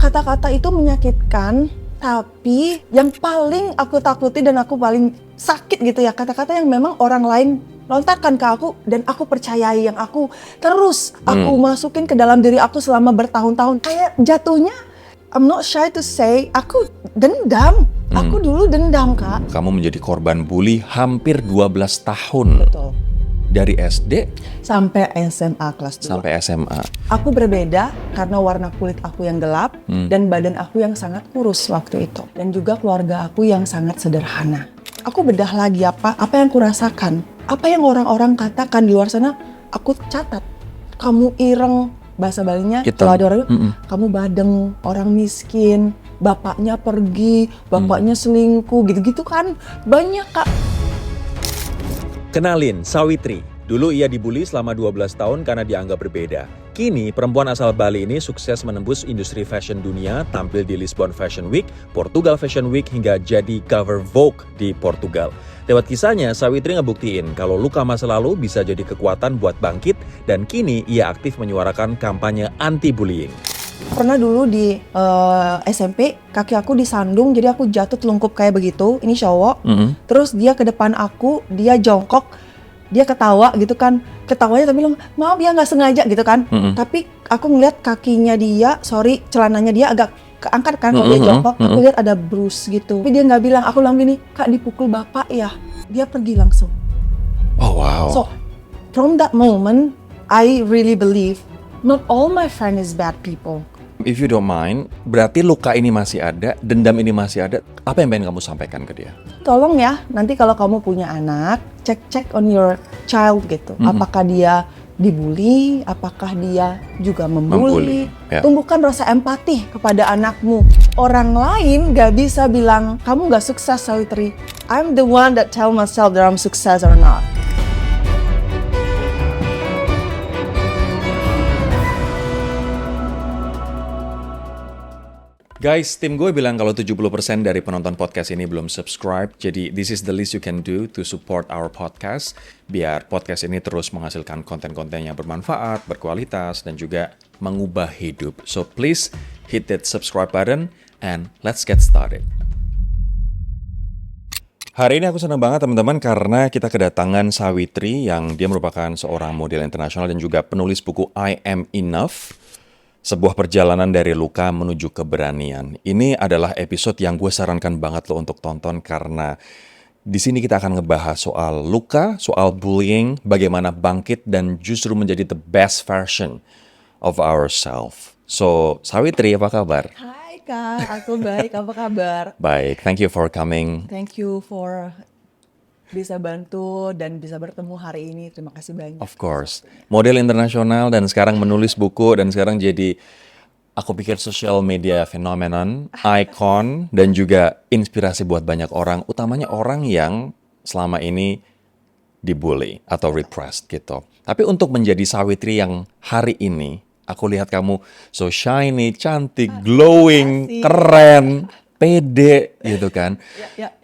Kata-kata itu menyakitkan, tapi yang paling aku takuti dan aku paling sakit gitu ya, kata-kata yang memang orang lain lontarkan ke aku dan aku percayai, yang aku terus aku masukin ke dalam diri aku selama bertahun-tahun. Kayak jatuhnya, I'm not shy to say, aku dendam. Aku dulu dendam, Kak. Kamu menjadi korban bully hampir 12 tahun. Betul. Dari SD Sampai SMA kelas 2. sampai SMA. Aku berbeda karena warna kulit aku yang gelap dan badan aku yang sangat kurus waktu itu. Dan juga keluarga aku yang sangat sederhana. Aku bedah lagi apa yang kurasakan. Apa yang orang-orang katakan di luar sana, aku catat. Kamu ireng, bahasa Balinya, kalau ada orang, kamu badeng, orang miskin, bapaknya pergi, bapaknya selingkuh, gitu-gitu kan. Banyak, Kak. Kenalin, Sawitri. Dulu ia dibully selama 12 tahun karena dianggap berbeda. Kini, perempuan asal Bali ini sukses menembus industri fashion dunia, tampil di Lisbon Fashion Week, Portugal Fashion Week, hingga jadi cover Vogue di Portugal. Lewat kisahnya, Sawitri ngebuktiin kalau luka masa lalu bisa jadi kekuatan buat bangkit, dan kini ia aktif menyuarakan kampanye anti-bullying. Pernah dulu di SMP, kaki aku disandung, jadi aku jatuh telungkup kayak begitu. Ini cowok, terus dia ke depan aku, dia jongkok, dia ketawa gitu kan. Ketawanya tapi bilang, maaf ya nggak sengaja gitu kan. Tapi aku ngeliat kakinya dia, celananya dia agak keangkat kan kalau dia jongkok. Aku lihat ada bruise gitu. Tapi dia nggak bilang, aku bilang gini, Kak dipukul bapak ya. Dia pergi langsung. Oh wow. So, from that moment, I really believe not all my friends is bad people. If you don't mind, berarti luka ini masih ada, dendam ini masih ada. Apa yang pengen kamu sampaikan ke dia? Tolong ya, nanti kalau kamu punya anak, cek on your child gitu. Apakah dia dibully, apakah dia juga membuli. Ya. Tumbuhkan rasa empati kepada anakmu. Orang lain gak bisa bilang, kamu gak sukses, Sawitri. I'm the one that tell myself that I'm success or not. Guys, tim gue bilang kalau 70% dari penonton podcast ini belum subscribe. Jadi, this is the least you can do to support our podcast. Biar podcast ini terus menghasilkan konten-konten yang bermanfaat, berkualitas, dan juga mengubah hidup. So, please hit that subscribe button and let's get started. Hari ini aku senang banget teman-teman karena kita kedatangan Sawitri yang dia merupakan seorang model internasional dan juga penulis buku I Am Enough. Sebuah perjalanan dari luka menuju keberanian. Ini adalah episode yang gue sarankan banget lo untuk tonton karena di sini kita akan ngebahas soal luka, soal bullying, bagaimana bangkit dan justru menjadi the best version of ourselves. So, Sawitri, apa kabar? Hai Kak, aku baik, apa kabar? Baik, thank you for coming. Thank you for bisa bantu dan bisa bertemu hari ini. Terima kasih banyak. Of course. Model internasional dan sekarang menulis buku dan sekarang jadi, aku pikir social media phenomenon, icon, dan juga inspirasi buat banyak orang, utamanya orang yang selama ini dibully atau repressed gitu. Tapi untuk menjadi Sawitri yang hari ini, aku lihat kamu so shiny, cantik, glowing, keren, pede gitu kan. Ya.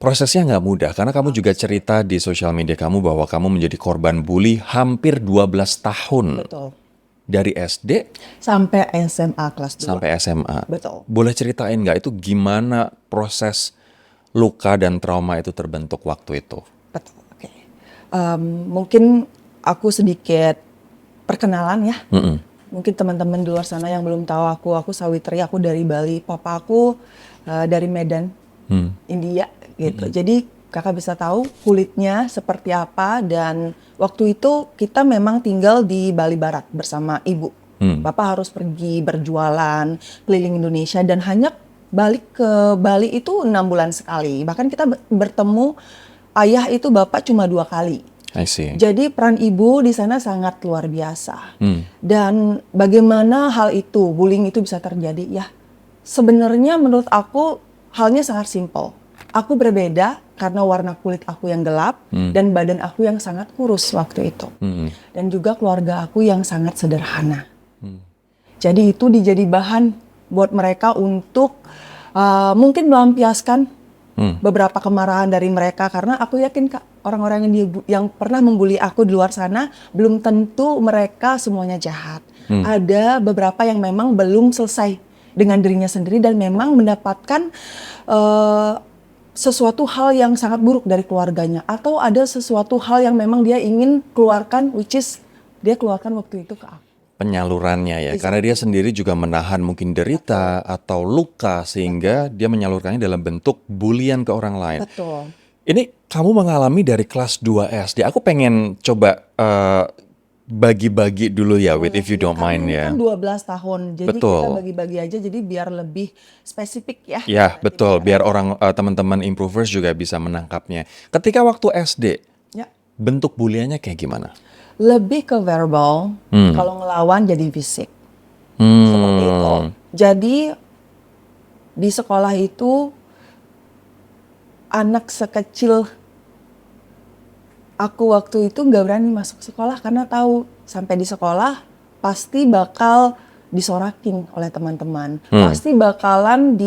Prosesnya nggak mudah, karena kamu juga cerita di sosial media kamu bahwa kamu menjadi korban bully hampir 12 tahun. Betul. Dari SD Sampai SMA kelas 2. sampai SMA. Betul. Boleh ceritain nggak itu gimana proses luka dan trauma itu terbentuk waktu itu? Betul, oke. Mungkin aku sedikit perkenalan ya. Mungkin teman-teman di luar sana yang belum tahu aku Sawitri, aku dari Bali. Papa aku dari Medan, India gitu. Jadi kakak bisa tahu kulitnya seperti apa, dan waktu itu kita memang tinggal di Bali Barat bersama ibu. Bapak harus pergi berjualan keliling Indonesia dan hanya balik ke Bali itu 6 bulan sekali. Bahkan kita bertemu ayah itu bapak cuma 2 kali. I see. Jadi peran ibu di sana sangat luar biasa. Dan bagaimana hal itu, bullying itu bisa terjadi ya? Sebenarnya menurut aku halnya sangat simpel. Aku berbeda karena warna kulit aku yang gelap dan badan aku yang sangat kurus waktu itu. Dan juga keluarga aku yang sangat sederhana. Jadi itu dijadi bahan buat mereka untuk mungkin melampiaskan beberapa kemarahan dari mereka. Karena aku yakin Kak, orang-orang yang pernah membuli aku di luar sana belum tentu mereka semuanya jahat. Ada beberapa yang memang belum selesai dengan dirinya sendiri dan memang mendapatkan sesuatu hal yang sangat buruk dari keluarganya, atau ada sesuatu hal yang memang dia ingin keluarkan, which is dia keluarkan waktu itu ke aku. Penyalurannya ya, karena dia sendiri juga menahan mungkin derita atau luka sehingga dia menyalurkannya dalam bentuk bulian ke orang lain. Betul. Ini kamu mengalami dari kelas 2 SD. Aku pengen coba bagi-bagi dulu ya, Wit, if you don't mind ya. Kan 12 tahun, jadi Betul. kita bagi-bagi aja jadi biar lebih spesifik ya. Ya, betul. Biar orang teman-teman improvers juga bisa menangkapnya. Ketika waktu SD, Ya. bentuk buliannya kayak gimana? Lebih ke verbal, kalau ngelawan jadi fisik. Seperti itu. Jadi di sekolah itu anak sekecil aku waktu itu nggak berani masuk sekolah karena tahu sampai di sekolah pasti bakal disorakin oleh teman-teman. Pasti bakalan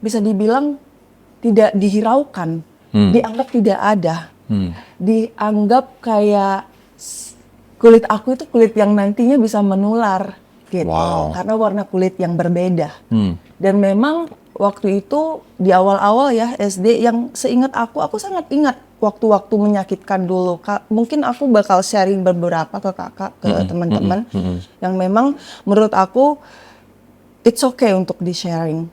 bisa dibilang tidak dihiraukan, dianggap tidak ada. Dianggap kayak kulit aku itu kulit yang nantinya bisa menular gitu. Wow. Karena warna kulit yang berbeda. Dan memang waktu itu di awal-awal ya SD yang seingat aku sangat ingat waktu-waktu menyakitkan dulu. Mungkin aku bakal sharing beberapa ke kakak, ke teman-teman yang memang menurut aku it's okay untuk di-sharing.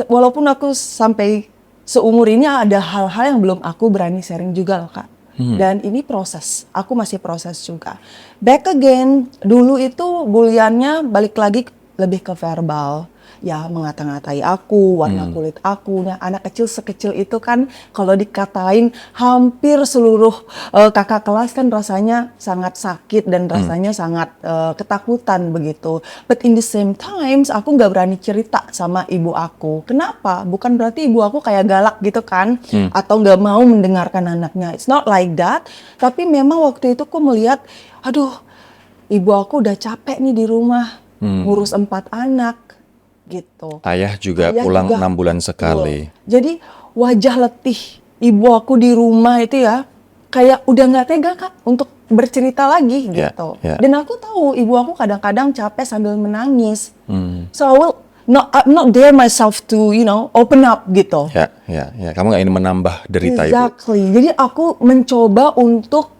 Walaupun aku sampai seumur ini ada hal-hal yang belum aku berani sharing juga loh Kak. Dan ini proses, aku masih proses juga. Back again, dulu itu buliannya balik lagi lebih ke verbal. Ya mengata-ngatai aku, warna kulit aku. Nah anak kecil sekecil itu kan kalau dikatain hampir seluruh kakak kelas kan rasanya sangat sakit dan rasanya sangat ketakutan begitu. But in the same times aku nggak berani cerita sama ibu aku. Kenapa? Bukan berarti ibu aku kayak galak gitu kan, atau nggak mau mendengarkan anaknya. It's not like that. Tapi memang waktu itu aku melihat, aduh, ibu aku udah capek nih di rumah ngurus 4 anak. Gitu. Ayah juga Ayah pulang juga, 6 bulan sekali. Jadi wajah letih ibu aku di rumah itu ya kayak udah nggak tega Kak untuk bercerita lagi Ya, gitu. ya. Dan aku tahu ibu aku kadang-kadang capek sambil menangis. So I'm not dare myself to open up gitu. Ya. Kamu nggak ingin menambah derita ibu. Exactly. Jadi aku mencoba untuk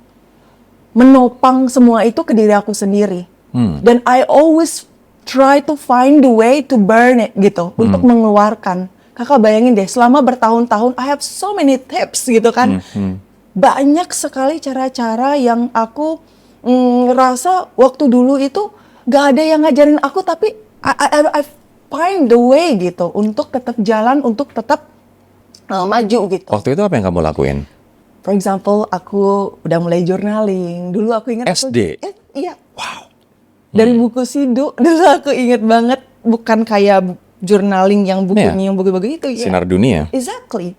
menopang semua itu ke diri aku sendiri. Dan I always try to find the way to burn it gitu, untuk mengeluarkan. Kakak bayangin deh, selama bertahun-tahun I have so many tips gitu kan. Banyak sekali cara-cara yang aku rasa waktu dulu itu gak ada yang ngajarin aku, tapi I find the way gitu untuk tetap jalan, untuk tetap maju gitu. Waktu itu apa yang kamu lakuin? For example, aku udah mulai journaling. Dulu aku ingat SD? Iya. Wow. Dari buku Sidu, dulu aku inget banget, bukan kayak journaling yang bukunya yang buku-buku itu ya. Sinar Dunia. Exactly.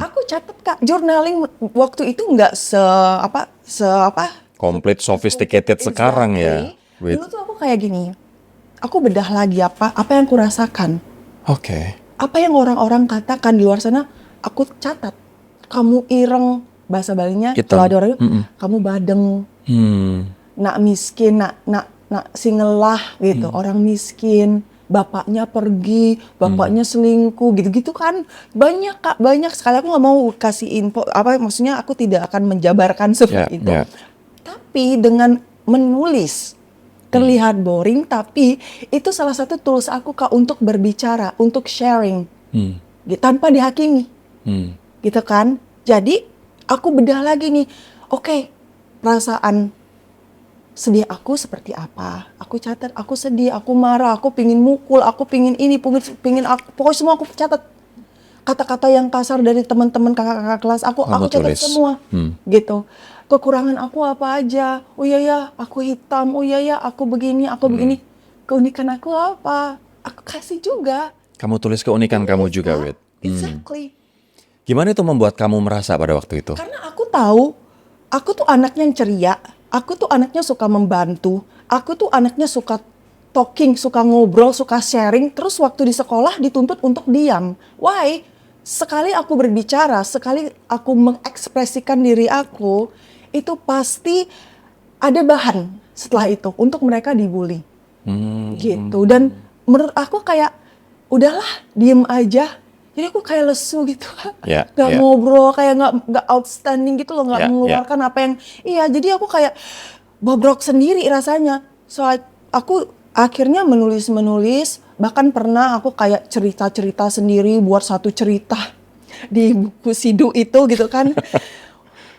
Aku catat Kak, journaling waktu itu nggak Komplit sophisticated sekarang ya. Dulu tuh aku kayak gini, aku bedah lagi apa yang aku rasakan. Oke. Apa yang orang-orang katakan di luar sana, aku catat. Kamu ireng, bahasa Balinya, kalau ada orang kamu badeng, nak miskin, nak singelah gitu, orang miskin, bapaknya pergi, bapaknya selingkuh, gitu-gitu kan banyak Kak, banyak sekali. Aku nggak mau kasih info, maksudnya aku tidak akan menjabarkan seperti itu. Tapi dengan menulis terlihat boring, tapi itu salah satu tools aku Kak untuk berbicara, untuk sharing, tanpa dihakimi, gitu kan. Jadi aku bedah lagi nih, oke, perasaan sedih aku seperti apa? Aku catat, aku sedih, aku marah, aku pingin mukul, aku pingin ini, pingin aku, pokoknya semua aku catat. Kata-kata yang kasar dari teman-teman kakak-kakak kelas aku catat semua, gitu. Kekurangan aku apa aja? Oh iya ya, aku hitam. Oh iya ya, aku begini, aku begini. Keunikan aku apa? Aku kasih juga. Kamu tulis keunikan kamu juga, Wit. Exactly. Gimana itu membuat kamu merasa pada waktu itu? Karena aku tahu, aku tuh anaknya yang ceria. Aku tuh anaknya suka membantu, aku tuh anaknya suka talking, suka ngobrol, suka sharing. Terus waktu di sekolah dituntut untuk diam. Why? Sekali aku berbicara, sekali aku mengekspresikan diri aku, itu pasti ada bahan setelah itu untuk mereka dibully. gitu. Dan menurut aku kayak udahlah diem aja. Jadi aku kayak lesu gitu, nggak ngobrol, kayak nggak outstanding gitu loh, nggak mengeluarkan apa yang, jadi aku kayak bobrok sendiri rasanya. So aku akhirnya menulis, bahkan pernah aku kayak cerita sendiri, buat satu cerita di buku Sidu itu gitu kan.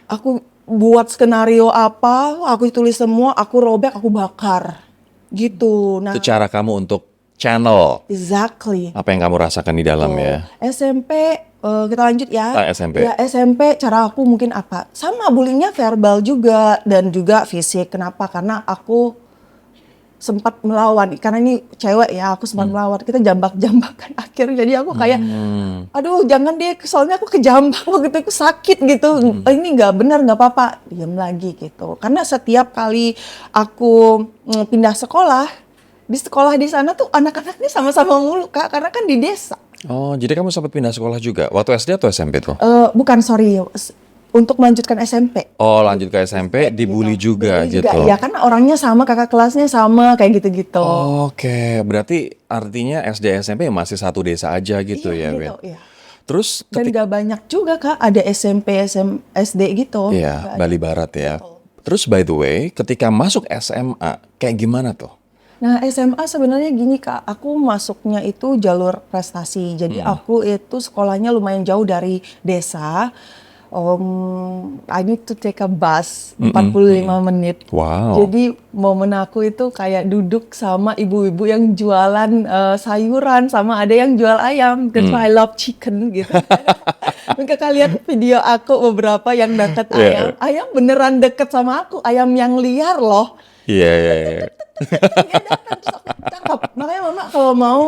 Aku buat skenario apa, aku tulis semua, aku robek, aku bakar gitu. Nah, Itu cara kamu untuk channel exactly. apa yang kamu rasakan di dalam ya. SMP, kita lanjut ya. SMP. Ya SMP, cara aku mungkin apa? Sama bullyingnya verbal juga dan juga fisik. Kenapa? Karena aku sempat melawan. Karena ini cewek ya, aku sempat melawan. Kita jambak-jambakan akhirnya. Jadi aku kayak, aduh jangan deh, soalnya aku kejambak waktu itu, aku sakit gitu. Ini nggak benar, nggak apa-apa. Diam lagi gitu. Karena setiap kali aku pindah sekolah, di sekolah di sana tuh anak-anaknya sama-sama mulu Kak, karena kan di desa. Oh, jadi kamu sempat pindah sekolah juga waktu SD atau SMP tuh? Bukan, sorry, untuk melanjutkan SMP. Oh, lanjut ke SMP dibully juga Bully gitu. Ya karena orangnya sama, kakak kelasnya sama, kayak gitu-gitu. Oke, berarti artinya SD SMP masih satu desa aja gitu ya, gitu, Win. iya. Terus Dan gak banyak juga Kak, ada SMP, SD gitu. iya, Bali Barat ya. Terus by the way, ketika masuk SMA, kayak gimana tuh? Nah SMA sebenarnya gini Kak, aku masuknya itu jalur prestasi. Jadi aku itu sekolahnya lumayan jauh dari desa. I need to take a bus 45 menit. Wow. Jadi momen aku itu kayak duduk sama ibu-ibu yang jualan sayuran, sama ada yang jual ayam. That's why I love chicken gitu. Mungkin kalian video aku beberapa yang deket ayam. Ayam beneran deket sama aku, ayam yang liar loh. Iya. Dia datang terus aku tangkap. Makanya mama kalau mau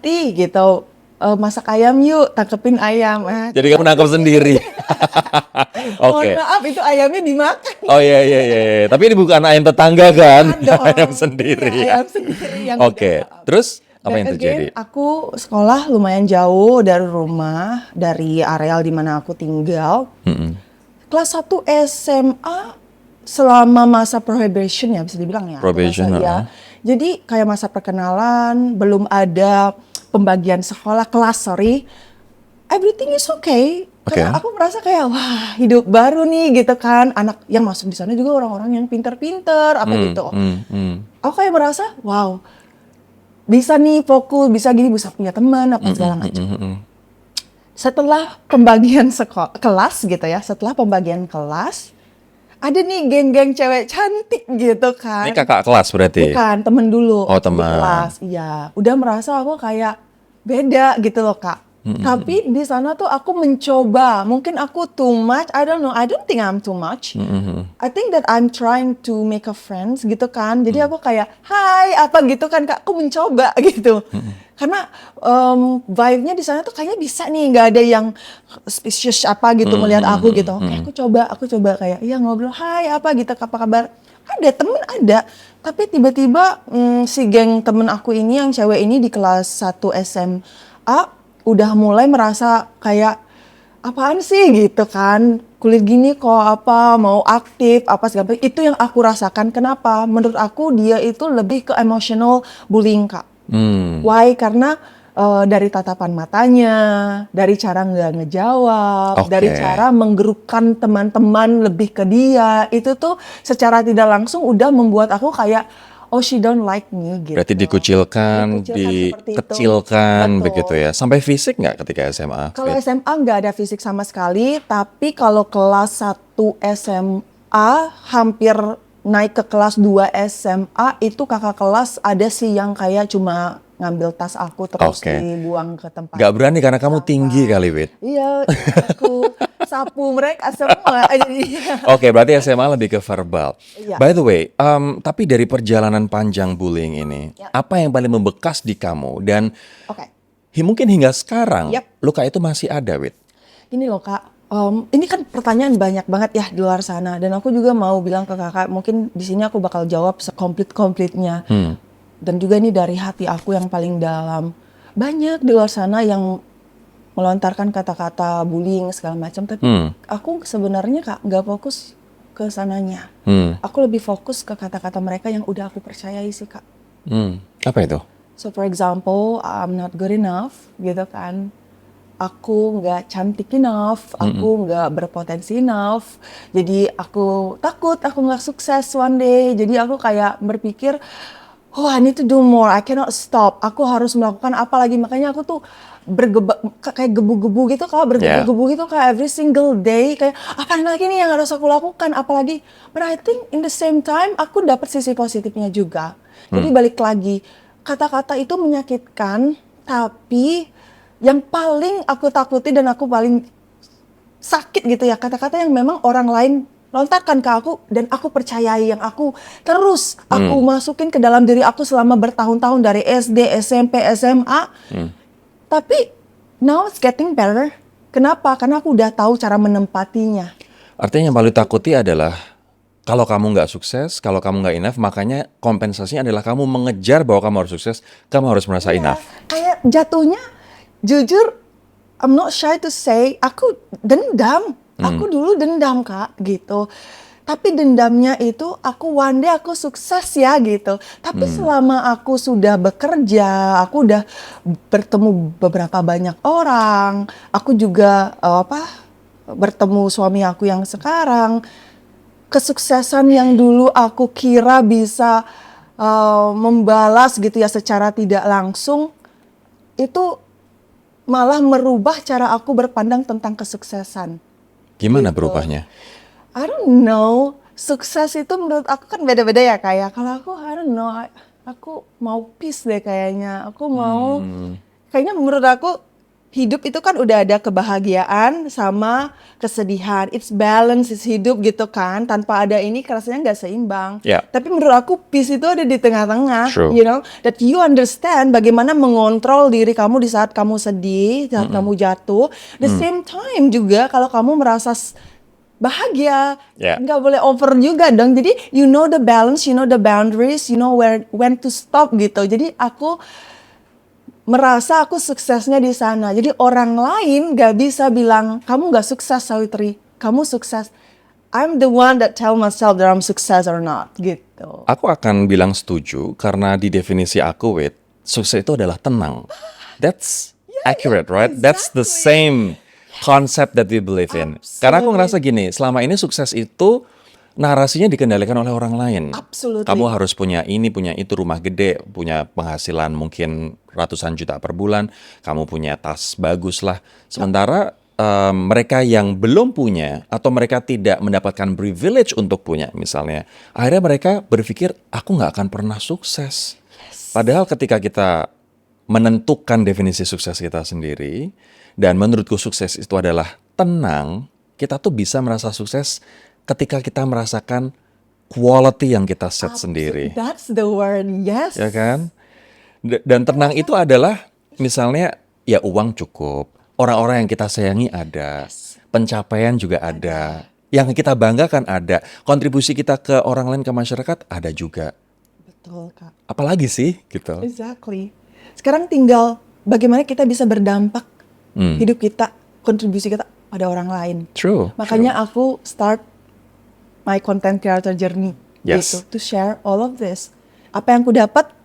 gitu, masak ayam yuk, tangkepin ayam. Jadi kamu nangkep sendiri. Oke. Mohon maaf itu ayamnya dimakan. Oh iya. Tapi ini bukan ayam tetangga kan? Dong. Ayam sendiri. Iya, ayam sendiri yang Oke. Terus apa yang Dan terjadi? again, aku sekolah lumayan jauh dari rumah, dari areal di mana aku tinggal. Kelas 1 SMA selama masa probation ya, bisa dibilang ya. Probation, ya. Jadi kayak masa perkenalan, belum ada pembagian sekolah, kelas, everything is okay. Karena aku merasa kayak wah hidup baru nih gitu kan. Anak yang masuk di sana juga orang-orang yang pinter-pinter apa gitu. Aku kayak merasa wow, bisa nih fokus, bisa gini, bisa punya teman apa segala macam. Setelah pembagian kelas gitu ya, setelah pembagian kelas, ada nih geng-geng cewek cantik gitu kan. Ini kakak kelas berarti? Bukan, temen dulu. Oh, teman. Di kelas, iya. Udah merasa aku kayak beda gitu loh Kak. Tapi di sana tuh aku mencoba, mungkin aku too much, I don't know, I don't think I'm too much. I think that I'm trying to make a friends gitu kan. Jadi aku kayak, hai apa gitu kan Kak, aku mencoba gitu. Karena vibe-nya di sana tuh kayaknya bisa nih, nggak ada yang suspicious apa gitu melihat aku gitu. Oke, aku coba kayak, iya ngobrol, hai apa gitu, apa kabar? Ada temen ada, tapi tiba-tiba si geng temen aku ini yang cewek ini di kelas 1 SMA udah mulai merasa kayak apaan sih gitu kan, kulit gini kok apa mau aktif apa segala macam. Itu yang aku rasakan. Kenapa? Menurut aku dia itu lebih ke emotional bullying Kak. Why? Karena dari tatapan matanya, dari cara nggak ngejawab, dari cara menggerukkan teman-teman lebih ke dia, itu tuh secara tidak langsung udah membuat aku kayak oh she don't like me gitu. Berarti dikucilkan, dikecilkan begitu ya. Sampai fisik nggak ketika SMA? Kalau SMA nggak ada fisik sama sekali, tapi kalau kelas 1 SMA hampir naik ke kelas 2 SMA itu kakak kelas ada sih yang kayak cuma ngambil tas aku terus dibuang ke tempat. Gak berani karena kamu tinggi kali, Wit. Iya, aku sapu mereka semua. Oke, berarti SMA lebih ke verbal. By the way, tapi dari perjalanan panjang bullying ini, apa yang paling membekas di kamu? Dan mungkin hingga sekarang, luka itu masih ada, Wit? Ini loh Kak, ini kan pertanyaan banyak banget ya di luar sana. Dan aku juga mau bilang ke kakak, mungkin di sini aku bakal jawab sekomplit-komplitnya. Dan juga ini dari hati aku yang paling dalam. Banyak di luar sana yang melontarkan kata-kata bullying segala macam, tapi aku sebenarnya Kak nggak fokus ke sananya. Aku lebih fokus ke kata-kata mereka yang udah aku percayai sih, Kak. Apa itu? So for example, I'm not good enough, gitu kan. Aku nggak cantik enough, aku nggak berpotensi enough. Jadi aku takut aku nggak sukses one day. Jadi aku kayak berpikir, oh I need to do more, I cannot stop. Aku harus melakukan apa lagi. Makanya aku tuh kayak gebu-gebu gitu, Kak, bergebu-gebu gitu kayak every single day. Kayak apa lagi nih yang harus aku lakukan, apalagi. But I think in the same time aku dapat sisi positifnya juga. Jadi balik lagi, kata-kata itu menyakitkan, tapi yang paling aku takuti dan aku paling sakit gitu ya, kata-kata yang memang orang lain lontarkan ke aku dan aku percayai, yang aku terus aku masukin ke dalam diri aku selama bertahun-tahun dari SD, SMP, SMA. Tapi now it's getting better. Kenapa? Karena aku udah tahu cara menempatinya. Artinya yang paling takuti adalah kalau kamu nggak sukses, kalau kamu nggak enough, makanya kompensasinya adalah kamu mengejar bahwa kamu harus sukses, kamu harus merasa enough. Kayak jatuhnya, jujur, I'm not shy to say, aku dendam. Aku dulu dendam, Kak, gitu. Tapi dendamnya itu aku one day aku sukses ya gitu. Tapi selama aku sudah bekerja, aku udah bertemu beberapa banyak orang. Aku juga bertemu suami aku yang sekarang. Kesuksesan yang dulu aku kira bisa membalas gitu ya secara tidak langsung, itu malah merubah cara aku berpandang tentang kesuksesan. Gimana Gitu. berubahnya? I don't know. Sukses itu menurut aku kan beda-beda ya, kayak kalau aku I don't know, aku mau peace deh kayaknya. Aku mau kayaknya menurut aku hidup itu kan udah ada kebahagiaan sama kesedihan. It's balance, it's hidup gitu kan. Tanpa ada ini rasanya nggak seimbang. Yeah. Tapi menurut aku peace itu ada di tengah-tengah. True. You know, that you understand bagaimana mengontrol diri kamu di saat kamu sedih, saat kamu jatuh. The same time juga kalau kamu merasa bahagia, Yeah. nggak boleh over juga dong. Jadi you know the balance, you know the boundaries, you know when to stop gitu. Jadi aku merasa aku suksesnya di sana. Jadi orang lain nggak bisa bilang kamu nggak sukses, Sawitri. Kamu sukses. I'm the one that tell myself that I'm success or not gitu. Aku akan bilang setuju karena di definisi aku, sukses itu adalah tenang. That's accurate, right? That's the same concept that we believe in. Karena aku ngerasa gini, selama ini sukses itu narasinya dikendalikan oleh orang lain. Absolutely. Kamu harus punya ini, punya itu, rumah gede, punya penghasilan mungkin ratusan juta per bulan, kamu punya tas bagus lah. Sementara mereka yang belum punya atau mereka tidak mendapatkan privilege untuk punya misalnya, akhirnya mereka berpikir aku nggak akan pernah sukses. Padahal ketika kita menentukan definisi sukses kita sendiri, dan menurutku sukses itu adalah tenang, kita tuh bisa merasa sukses ketika kita merasakan quality yang kita set sendiri. That's the word, yes. Ya kan? Dan tenang itu adalah misalnya ya uang cukup, orang-orang yang kita sayangi ada, pencapaian juga ada, yang kita banggakan ada, kontribusi kita ke orang lain, ke masyarakat ada juga. Betul, Kak. Apalagi sih gitu. Exactly. Sekarang tinggal bagaimana kita bisa berdampak hidup kita, kontribusi kita pada orang lain. True. Makanya aku start my content creator journey Yes. gitu, to share all of this. Apa yang aku dapat,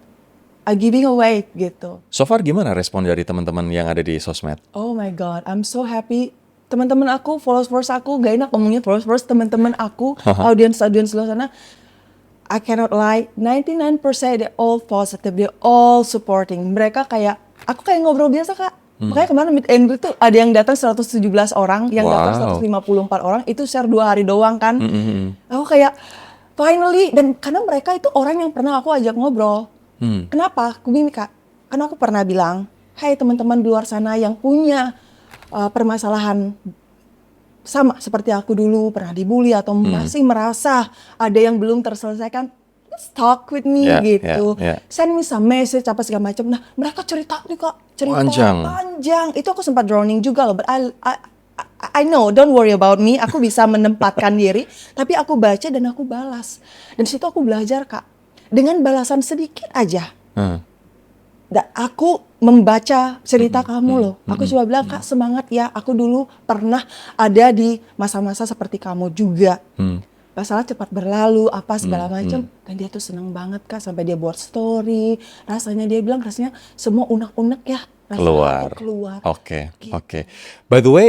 I giving away gitu. So far gimana respon dari teman-teman yang ada di sosmed? Oh my God, I'm so happy. Teman-teman aku, followers aku, gak enak ngomongnya followers, teman-teman aku, audience luar sana, I cannot lie, 99% they all positive, they all supporting. Mereka kayak, aku kayak ngobrol biasa, Kak. Makanya kemarin meet and greet tuh ada yang datang 117 orang, yang datang 154 orang, itu share 2 hari doang kan. Aku kayak, finally, dan karena mereka itu orang yang pernah aku ajak ngobrol. Kenapa? Aku gini, Kak, karena aku pernah bilang, hai teman-teman di luar sana yang punya permasalahan sama seperti aku dulu, pernah dibully atau masih merasa ada yang belum terselesaikan, let's talk with me gitu. Send me some message apa segala macam. Nah, mereka cerita nih, Kak, cerita panjang. Itu aku sempat drowning juga loh, but I know, don't worry about me. Aku bisa menempatkan diri, tapi aku baca dan aku balas. Dan situ aku belajar, Kak, dengan balasan sedikit aja. Dan aku membaca cerita kamu loh. Aku coba bilang, Kak, semangat ya. Aku dulu pernah ada di masa-masa seperti kamu juga. masalah cepat berlalu, apa segala macam. Dan dia tuh seneng banget Kak, sampai dia buat story. Rasanya dia bilang rasanya semua unek-unek ya rasanya keluar. Oke, Gitu. oke. By the way,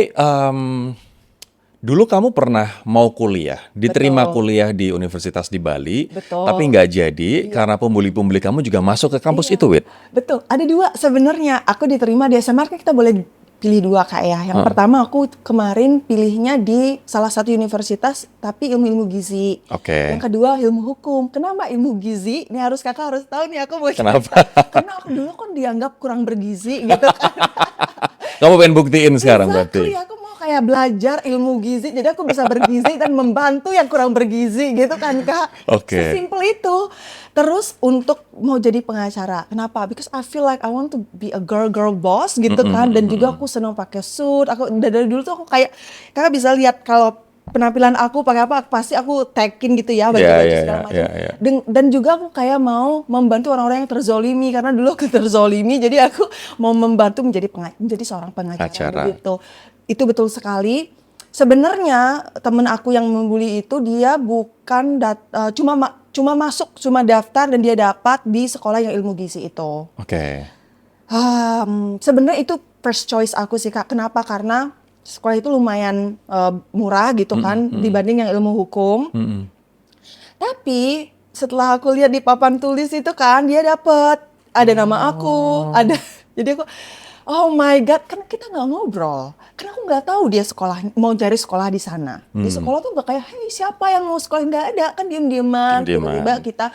dulu kamu pernah mau kuliah, diterima Betul. kuliah di universitas di Bali, Betul. tapi nggak jadi karena pembuli-pembuli kamu juga masuk ke kampus Iya. itu, Wit. Betul, ada dua sebenarnya. Aku diterima di SMR kan kita boleh pilih dua Kak ya. Yang pertama aku kemarin pilihnya di salah satu universitas tapi ilmu gizi. Oke. Yang kedua ilmu hukum. Kenapa ilmu gizi? Ini Kakak harus tahu nih aku mau Kenapa? cerita. Karena aku dulu kan dianggap kurang bergizi gitu kan. Kamu pengen buktiin sekarang berarti. Exactly, aku mau kayak belajar ilmu gizi, jadi aku bisa bergizi dan membantu yang kurang bergizi gitu kan Kak. Oke. Sesimpel itu. Terus untuk mau jadi pengacara, kenapa? Because I feel like I want to be a girl boss gitu kan. Dan juga aku senang pakai suit. Aku dari dulu tuh aku kayak, Kakak bisa lihat kalau penampilan aku pakai apa, pasti aku tagin gitu ya baju-baju segala macam. Dan juga aku kayak mau membantu orang-orang yang terzolimi karena dulu aku terzolimi, jadi aku mau membantu menjadi seorang pengacara gitu. Itu betul sekali. Sebenarnya temen aku yang membuli itu dia bukan cuma daftar dan dia dapat di sekolah yang ilmu gizi itu. Oke. Sebenarnya itu first choice aku sih Kak. Kenapa? Karena sekolah itu lumayan murah gitu kan dibanding yang ilmu hukum. Tapi setelah aku lihat di papan tulis itu kan dia dapet ada nama aku, ada. Jadi aku oh my God, kan kita nggak ngobrol. Karena aku nggak tahu dia mau cari sekolah di sana. Di sekolah tuh nggak kayak, hey siapa yang mau sekolah, nggak ada, kan diem-dieman. Tiba-tiba kita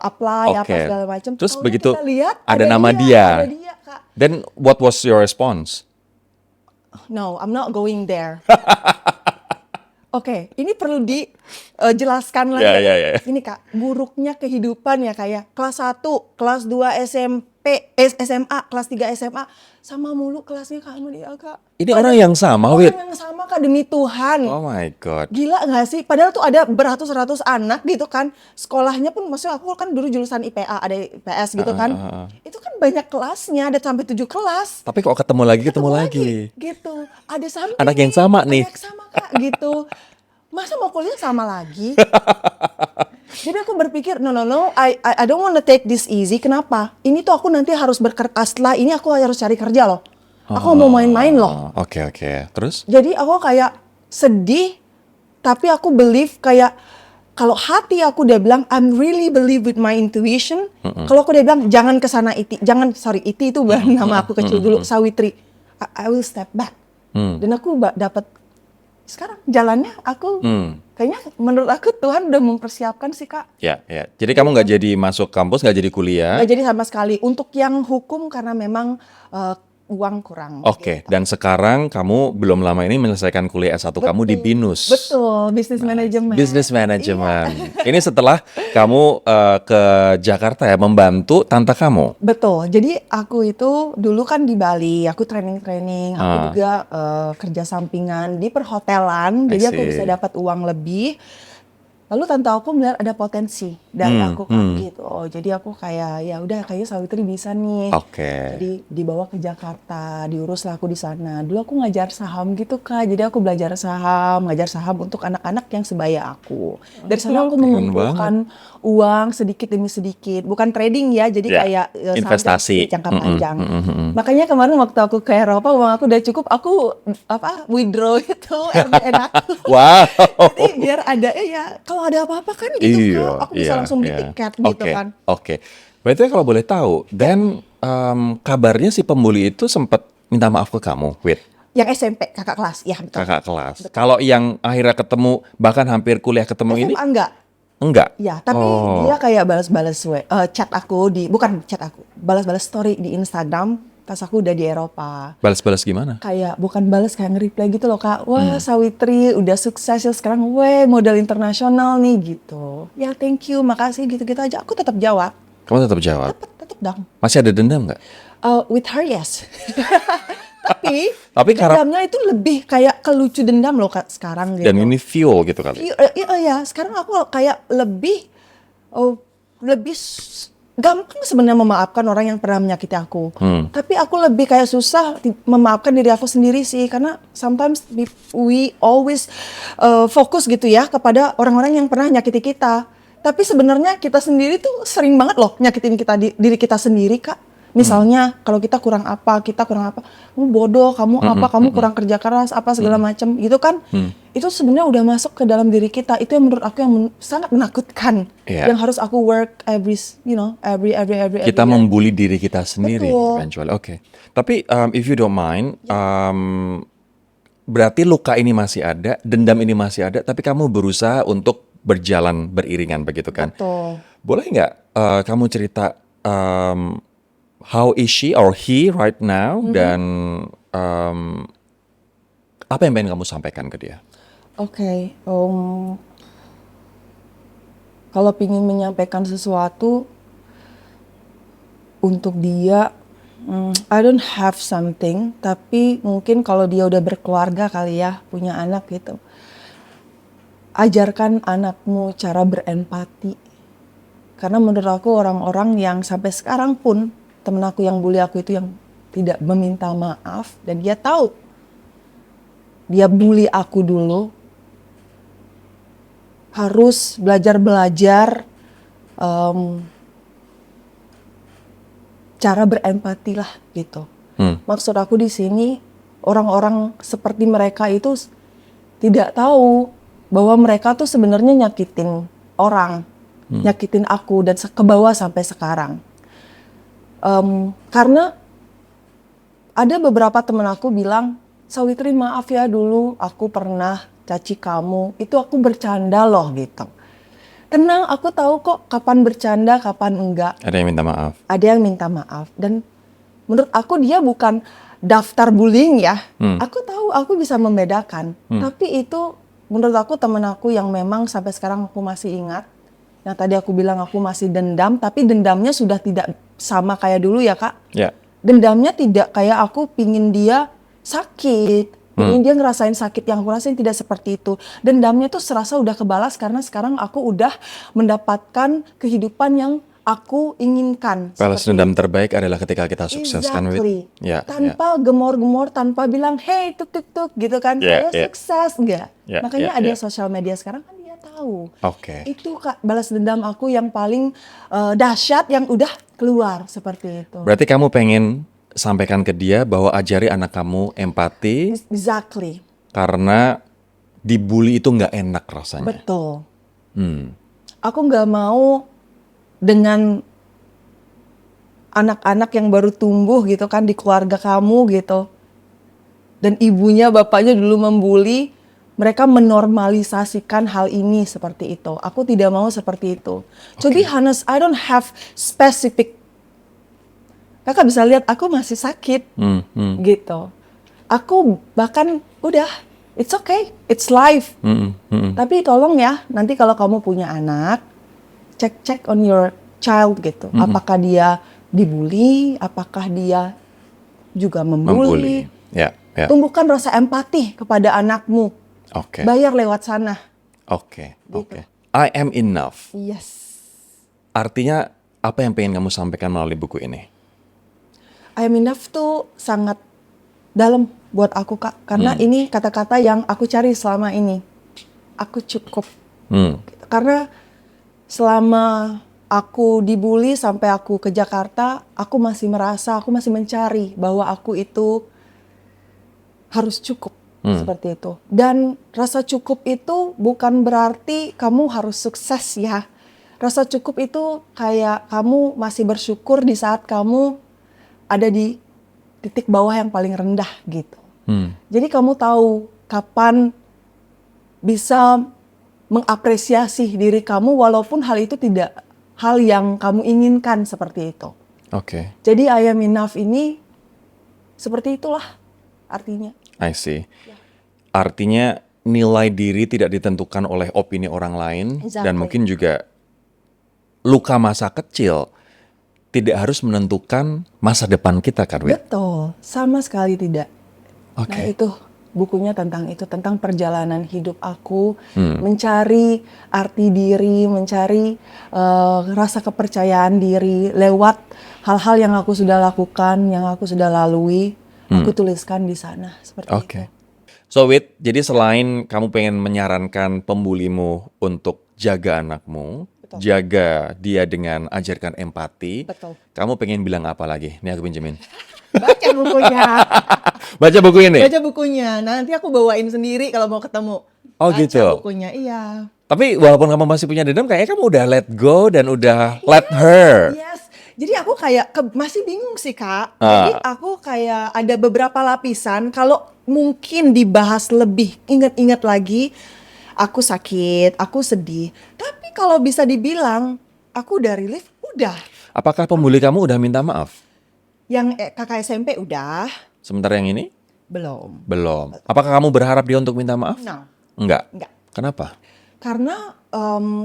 apply apa segala macam. Terus Taunya begitu kita lihat ada nama dia. Ada dia Kak. Then what was your response? No, I'm not going there. Oke, ini perlu dijelaskan lagi. Ya. Ini Kak, buruknya kehidupan ya kayak kelas 1, kelas 2 SMA, kelas 3 SMA, sama mulu kelasnya kamu dia Kak. Ini orang yang sama, Wit? Orang yang sama Kak, demi Tuhan. Oh my God. Gila gak sih? Padahal tuh ada beratus-ratus anak gitu kan. Sekolahnya pun, maksudnya aku kan dulu jurusan IPA, ada IPS gitu kan. Itu kan banyak kelasnya, ada sampai 7 kelas. Tapi kok ketemu lagi. Gitu. Ada sampai Anak yang sama nih. Anak sama Kak gitu. Masa mau kuliah sama lagi? Jadi aku berpikir, no, I don't want to take this easy. Kenapa? Ini tuh aku nanti harus setelah ini aku harus cari kerja loh. Aku mau main-main loh. Oke. Terus? Jadi aku kayak sedih, tapi aku believe kayak kalau hati aku udah bilang I'm really believe with my intuition. Kalau aku udah bilang jangan kesana Iti, Iti itu nama aku kecil dulu, Sawitri. I will step back. Dan aku dapat sekarang jalannya aku kayaknya menurut aku Tuhan udah mempersiapkan sih Kak. Ya. Jadi kamu nggak jadi masuk kampus, nggak jadi kuliah? Nggak jadi sama sekali. Untuk yang hukum karena memang uang kurang. Oke, dan sekarang kamu belum lama ini menyelesaikan kuliah S1 kamu di BINUS. Betul, Business Management. Business Management. Ini setelah kamu ke Jakarta ya, membantu tante kamu. Betul, jadi aku itu dulu kan di Bali, aku training, aku juga kerja sampingan di perhotelan, jadi aku bisa dapat uang lebih. Lalu tante aku melihat ada potensi dari aku kan gitu. Jadi aku kayak ya udah kayaknya Sawitri bisa nih. Oke. Jadi dibawa ke Jakarta, diuruslah aku di sana. Dulu aku ngajar saham gitu Kak. Jadi aku ngajar saham untuk anak-anak yang sebaya aku. Dari sana aku mengumpulkan uang sedikit demi sedikit. Bukan trading ya, jadi kayak investasi jangka panjang. Makanya kemarin waktu aku ke Eropa uang aku udah cukup, aku withdraw itu RBN aku. Wow. Jadi biar ada kalau ada apa-apa kan gitu Kak, aku bisa langsung beli tiket gitu kan. Oke. Berarti kalau boleh tahu, dan kabarnya si pembuli itu sempat minta maaf ke kamu, Wit? Yang SMP, kakak kelas, ya betul. Kakak kelas. Kalau yang akhirnya ketemu, bahkan hampir kuliah ketemu ini? SMA Enggak? Ya, tapi dia kayak balas-balas chat aku balas-balas story di Instagram pas aku udah di Eropa. Balas-balas gimana? Kayak bukan balas, kayak nge-reply gitu loh Kak. Wah Sawitri udah sukses ya sekarang, model internasional nih gitu. Ya thank you, makasih gitu-gitu aja. Aku tetap jawab. Kamu tetap jawab? Tetap dong. Masih ada dendam nggak? With her yes. Tapi dendamnya itu lebih kayak kelucu dendam loh Kak sekarang gitu. Dan ini fuel gitu kali? Iya, sekarang aku kayak lebih gampang sebenarnya memaafkan orang yang pernah menyakiti aku. Tapi aku lebih kayak susah memaafkan diri aku sendiri sih, karena sometimes we always fokus gitu ya kepada orang-orang yang pernah nyakiti kita. Tapi sebenarnya kita sendiri tuh sering banget loh nyakitin diri kita sendiri, Kak. Misalnya kalau kita kurang apa, kamu bodoh, kamu apa, kamu kurang kerja keras, apa segala macam, gitu kan? Itu sebenarnya udah masuk ke dalam diri kita. Itu yang menurut aku yang sangat menakutkan. Yang harus aku work every Kita membuli diri kita sendiri, Betul. eventually. Oke. Tapi if you don't mind, berarti luka ini masih ada, dendam ini masih ada, tapi kamu berusaha untuk berjalan beriringan begitu kan? Betul. Boleh nggak kamu cerita how is she or he right now, dan apa yang pengen kamu sampaikan ke dia? Oke, kalau pingin menyampaikan sesuatu untuk dia, I don't have something, tapi mungkin kalau dia udah berkeluarga kali ya, punya anak gitu. Ajarkan anakmu cara berempati. Karena menurut aku orang-orang yang sampai sekarang pun, temen aku yang bully aku itu yang tidak meminta maaf, dan dia tahu dia bully aku dulu, harus belajar cara berempati lah gitu. Maksud aku di sini orang-orang seperti mereka itu tidak tahu bahwa mereka tuh sebenarnya nyakitin orang, nyakitin aku, dan ke bawah sampai sekarang. Karena ada beberapa temen aku bilang, Sawitri maaf ya dulu aku pernah caci kamu, itu aku bercanda loh gitu. Tenang, aku tahu kok kapan bercanda, kapan enggak. Ada yang minta maaf. Ada yang minta maaf, dan menurut aku dia bukan daftar bullying ya. Aku tahu, aku bisa membedakan. Tapi itu menurut aku temen aku yang memang sampai sekarang aku masih ingat. Yang tadi aku bilang aku masih dendam, tapi dendamnya sudah tidak sama kayak dulu ya, Kak. Ya. Dendamnya tidak kayak aku pingin dia sakit. Pingin dia ngerasain sakit yang aku rasain, tidak seperti itu. Dendamnya tuh serasa udah kebalas karena sekarang aku udah mendapatkan kehidupan yang aku inginkan. Balas dendam terbaik adalah ketika kita sukses kan, Wit? Exactly. Ya, Tanpa gemor-gemor, tanpa bilang, hey tuk-tuk-tuk gitu kan. Ya, Saya ya. sukses, enggak. Ya, Makanya ya, ada ya. sosial media sekarang kan dia tahu. Oke. Itu Kak, balas dendam aku yang paling dahsyat yang udah keluar seperti itu. Berarti kamu pengen sampaikan ke dia bahwa ajari anak kamu empati, Exactly. karena dibully itu nggak enak rasanya. Betul. Aku nggak mau dengan anak-anak yang baru tumbuh gitu kan di keluarga kamu gitu, dan ibunya bapaknya dulu membuli, mereka menormalisasikan hal ini seperti itu. Aku tidak mau seperti itu. To be honest, I don't have specific. Kakak bisa lihat aku masih sakit gitu. Aku bahkan udah, it's okay, it's life. Tapi tolong ya, nanti kalau kamu punya anak, cek on your child gitu. Apakah dia dibully, apakah dia juga membuli. Ya, ya. Tumbuhkan rasa empati kepada anakmu. Oke. Bayar lewat sana. Oke. I am enough. Yes. Artinya apa yang pengen kamu sampaikan melalui buku ini? I am enough tuh sangat dalam buat aku, Kak. Karena ini kata-kata yang aku cari selama ini. Aku cukup. Karena selama aku dibully sampai aku ke Jakarta, aku masih merasa, aku masih mencari bahwa aku itu harus cukup. Seperti itu. Dan rasa cukup itu bukan berarti kamu harus sukses ya. Rasa cukup itu kayak kamu masih bersyukur di saat kamu ada di titik bawah yang paling rendah gitu. Jadi kamu tahu kapan bisa mengapresiasi diri kamu walaupun hal itu tidak hal yang kamu inginkan seperti itu. Oke. Jadi I am enough ini seperti itulah artinya. I see. Artinya nilai diri tidak ditentukan oleh opini orang lain. Exactly. Dan mungkin juga luka masa kecil tidak harus menentukan masa depan kita kan, Wit? Betul, sama sekali tidak. Oke. Nah itu bukunya tentang itu, tentang perjalanan hidup aku, mencari arti diri, mencari rasa kepercayaan diri lewat hal-hal yang aku sudah lakukan, yang aku sudah lalui, aku tuliskan di sana seperti itu. So Wit, jadi selain kamu pengen menyarankan pembulimu untuk jaga anakmu, Betul. jaga dia dengan ajarkan empati, Betul. kamu pengen bilang apa lagi? Nih aku pinjemin. Baca bukunya. Baca buku ini? Baca bukunya. Nanti aku bawain sendiri kalau mau ketemu. Oh Baca gitu? bukunya, iya. Tapi walaupun kamu masih punya dendam, kayaknya kamu udah let go dan udah let her. Yes. Jadi aku kayak masih bingung sih Kak. Jadi aku kayak ada beberapa lapisan. Kalau mungkin dibahas lebih, ingat-ingat lagi, aku sakit, aku sedih. Tapi kalau bisa dibilang, aku udah relief, udah. Apakah pembuli kamu udah minta maaf? Yang kakak SMP udah, Sementara yang ini? belum. Belum. Apakah kamu berharap dia untuk minta maaf? No, Enggak. enggak. Kenapa? Karena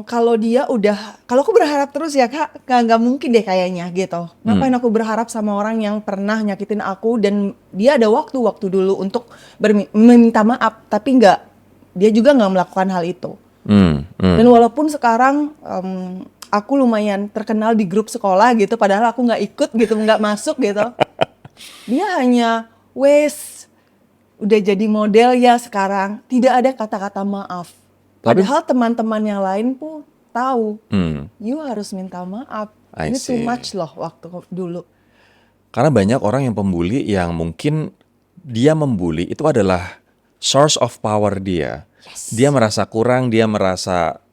kalau dia udah, kalau aku berharap terus ya Kak, nggak mungkin deh kayaknya gitu. Ngapain aku berharap sama orang yang pernah nyakitin aku dan dia ada waktu dulu untuk meminta maaf, tapi dia juga nggak melakukan hal itu. Dan walaupun sekarang aku lumayan terkenal di grup sekolah gitu, padahal aku nggak ikut gitu, nggak masuk gitu. Dia hanya udah jadi model ya sekarang, tidak ada kata-kata maaf. Padahal teman-teman yang lain pun tahu, you harus minta maaf. I Ini too see. much loh waktu dulu. Karena banyak orang yang pembuli yang mungkin dia membuli itu adalah source of power dia. Dia merasa kurang, dia merasa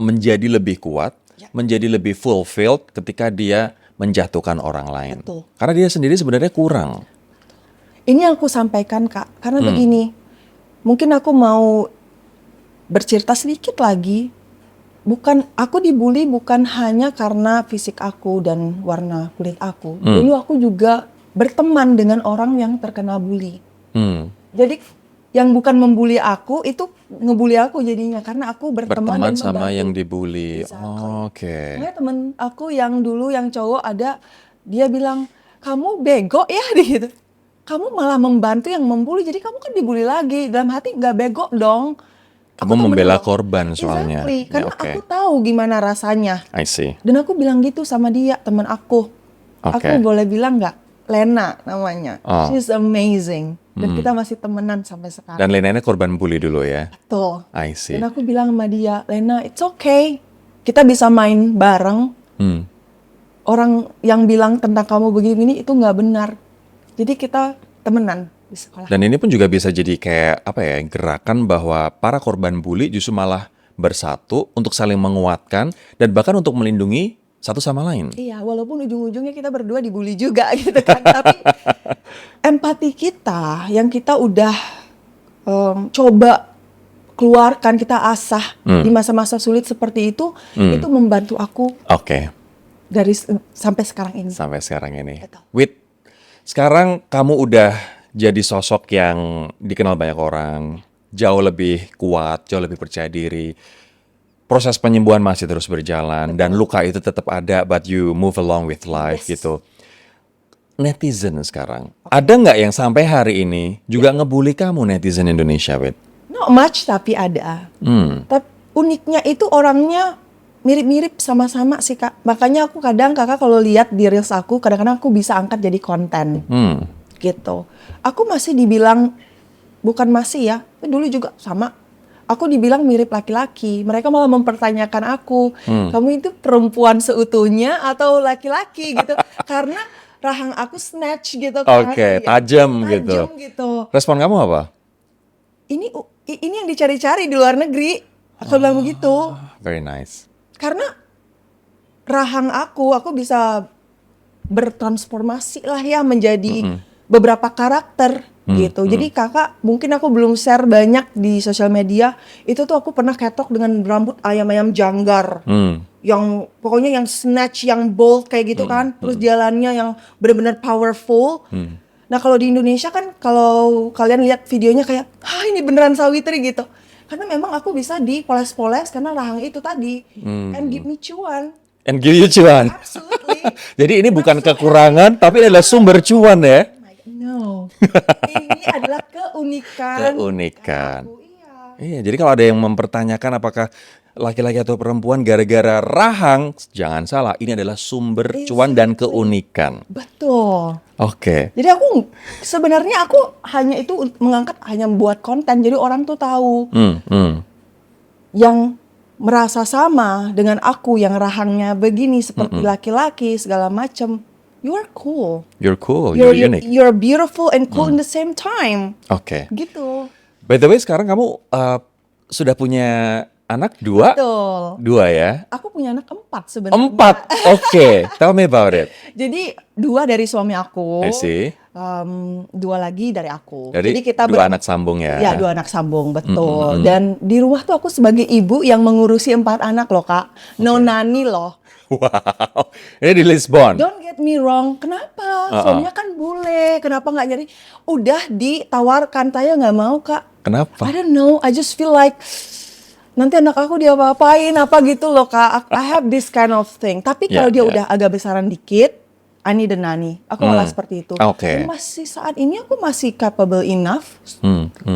menjadi lebih kuat, menjadi lebih fulfilled ketika dia menjatuhkan orang lain. Betul. Karena dia sendiri sebenarnya kurang. Ini yang aku sampaikan Kak, karena begini, mungkin aku mau bercerita sedikit lagi. Aku dibully bukan hanya karena fisik aku dan warna kulit aku. Dulu aku juga berteman dengan orang yang terkena bully. Jadi yang bukan membuli aku itu ngebully aku jadinya karena aku berteman dan Sama membantu. yang dibully. Exactly. Oke. Makanya temen aku yang dulu yang cowok ada, dia bilang, kamu bego ya gitu. Kamu malah membantu yang membuli, jadi kamu kan dibully lagi. Dalam hati nggak bego dong. Aku Kamu temen membela loh. korban soalnya. Exactly, Ya, karena oke. aku tahu gimana rasanya. I see. Dan aku bilang gitu sama dia, teman aku. Oke. Aku boleh bilang nggak? Lena namanya. Oh. She's amazing. Dan kita masih temenan sampai sekarang. Dan Lena ini korban bully dulu ya. Betul. I see. Dan aku bilang sama dia, Lena, it's okay. Kita bisa main bareng. Orang yang bilang tentang kamu begini itu nggak benar. Jadi kita temenan di sekolah. Dan ini pun juga bisa jadi kayak apa ya, gerakan bahwa para korban bully justru malah bersatu untuk saling menguatkan dan bahkan untuk melindungi satu sama lain. Iya, walaupun ujung-ujungnya kita berdua dibully juga gitu kan. Tapi empati kita yang kita udah coba keluarkan, kita asah di masa-masa sulit seperti itu membantu aku Oke, sampai sekarang ini. sampai sekarang ini. Betul. Wit, sekarang kamu udah jadi sosok yang dikenal banyak orang, jauh lebih kuat, jauh lebih percaya diri. Proses penyembuhan masih terus berjalan dan luka itu tetap ada, but you move along with life gitu. Netizen sekarang, ada nggak yang sampai hari ini juga ngebully kamu netizen Indonesia, Wit? Not much tapi ada. Tapi uniknya itu orangnya mirip-mirip sama-sama sih Kak. Makanya aku kadang Kakak kalau lihat di reels aku, kadang-kadang aku bisa angkat jadi konten. Gitu. Aku masih dibilang, bukan masih ya, dulu juga sama. Aku dibilang mirip laki-laki. Mereka malah mempertanyakan aku, kamu itu perempuan seutuhnya atau laki-laki gitu. Karena rahang aku snatch gitu kan. Oke, tajam gitu. Tajam gitu. Respon kamu apa? Ini yang dicari-cari di luar negeri. Aku bilang begitu. Very nice. Karena rahang aku bisa bertransformasi lah ya menjadi beberapa karakter gitu. Jadi Kakak, mungkin aku belum share banyak di sosial media. Itu tuh aku pernah ketok dengan rambut ayam-ayam janggar. Yang pokoknya yang snatch, yang bold kayak gitu kan. Terus jalannya yang benar-benar powerful. Nah kalau di Indonesia kan kalau kalian lihat videonya kayak, ini beneran Sawitri gitu. Karena memang aku bisa dipoles-poles karena rahang itu tadi. And give me cuan. And give you cuan. Absolutely. Jadi ini bukan kekurangan, tapi adalah sumber cuan ya. No. dong. Ini adalah keunikan. Keunikan. Aku, iya. Iya, jadi kalau ada yang mempertanyakan apakah laki-laki atau perempuan gara-gara rahang, jangan salah, ini adalah sumber cuan dan keunikan. Betul. Oke. Jadi sebenarnya aku hanya itu mengangkat hanya buat konten. Jadi orang tuh tahu yang merasa sama dengan aku yang rahangnya begini seperti laki-laki segala macam. You are cool. You're cool, you're unique. You're beautiful and cool in the same time. Oke. Gitu. By the way, sekarang kamu sudah punya anak 2? Betul. 2 ya? Aku punya anak 4 sebenarnya. 4. Oke. Tell me about it. Jadi 2 dari suami aku. I see. 2 lagi dari aku. Jadi kita 2 anak sambung ya? Ya, 2 anak sambung, betul. Dan di rumah tuh aku sebagai ibu yang mengurusi 4 anak loh, Kak. No nanny loh. Wow. Ini di Lisbon? Don't get me wrong, kenapa? Suaminya kan bule, kenapa nggak nyari? Udah ditawarkan, Taya nggak mau, Kak. Kenapa? I don't know, I just feel like nanti anak aku dia apa-apain, apa gitu loh, Kak. I have this kind of thing. Tapi kalau dia udah agak besaran dikit, I need a nanny. Aku malah seperti itu. Oke. Masih saat ini aku masih capable enough.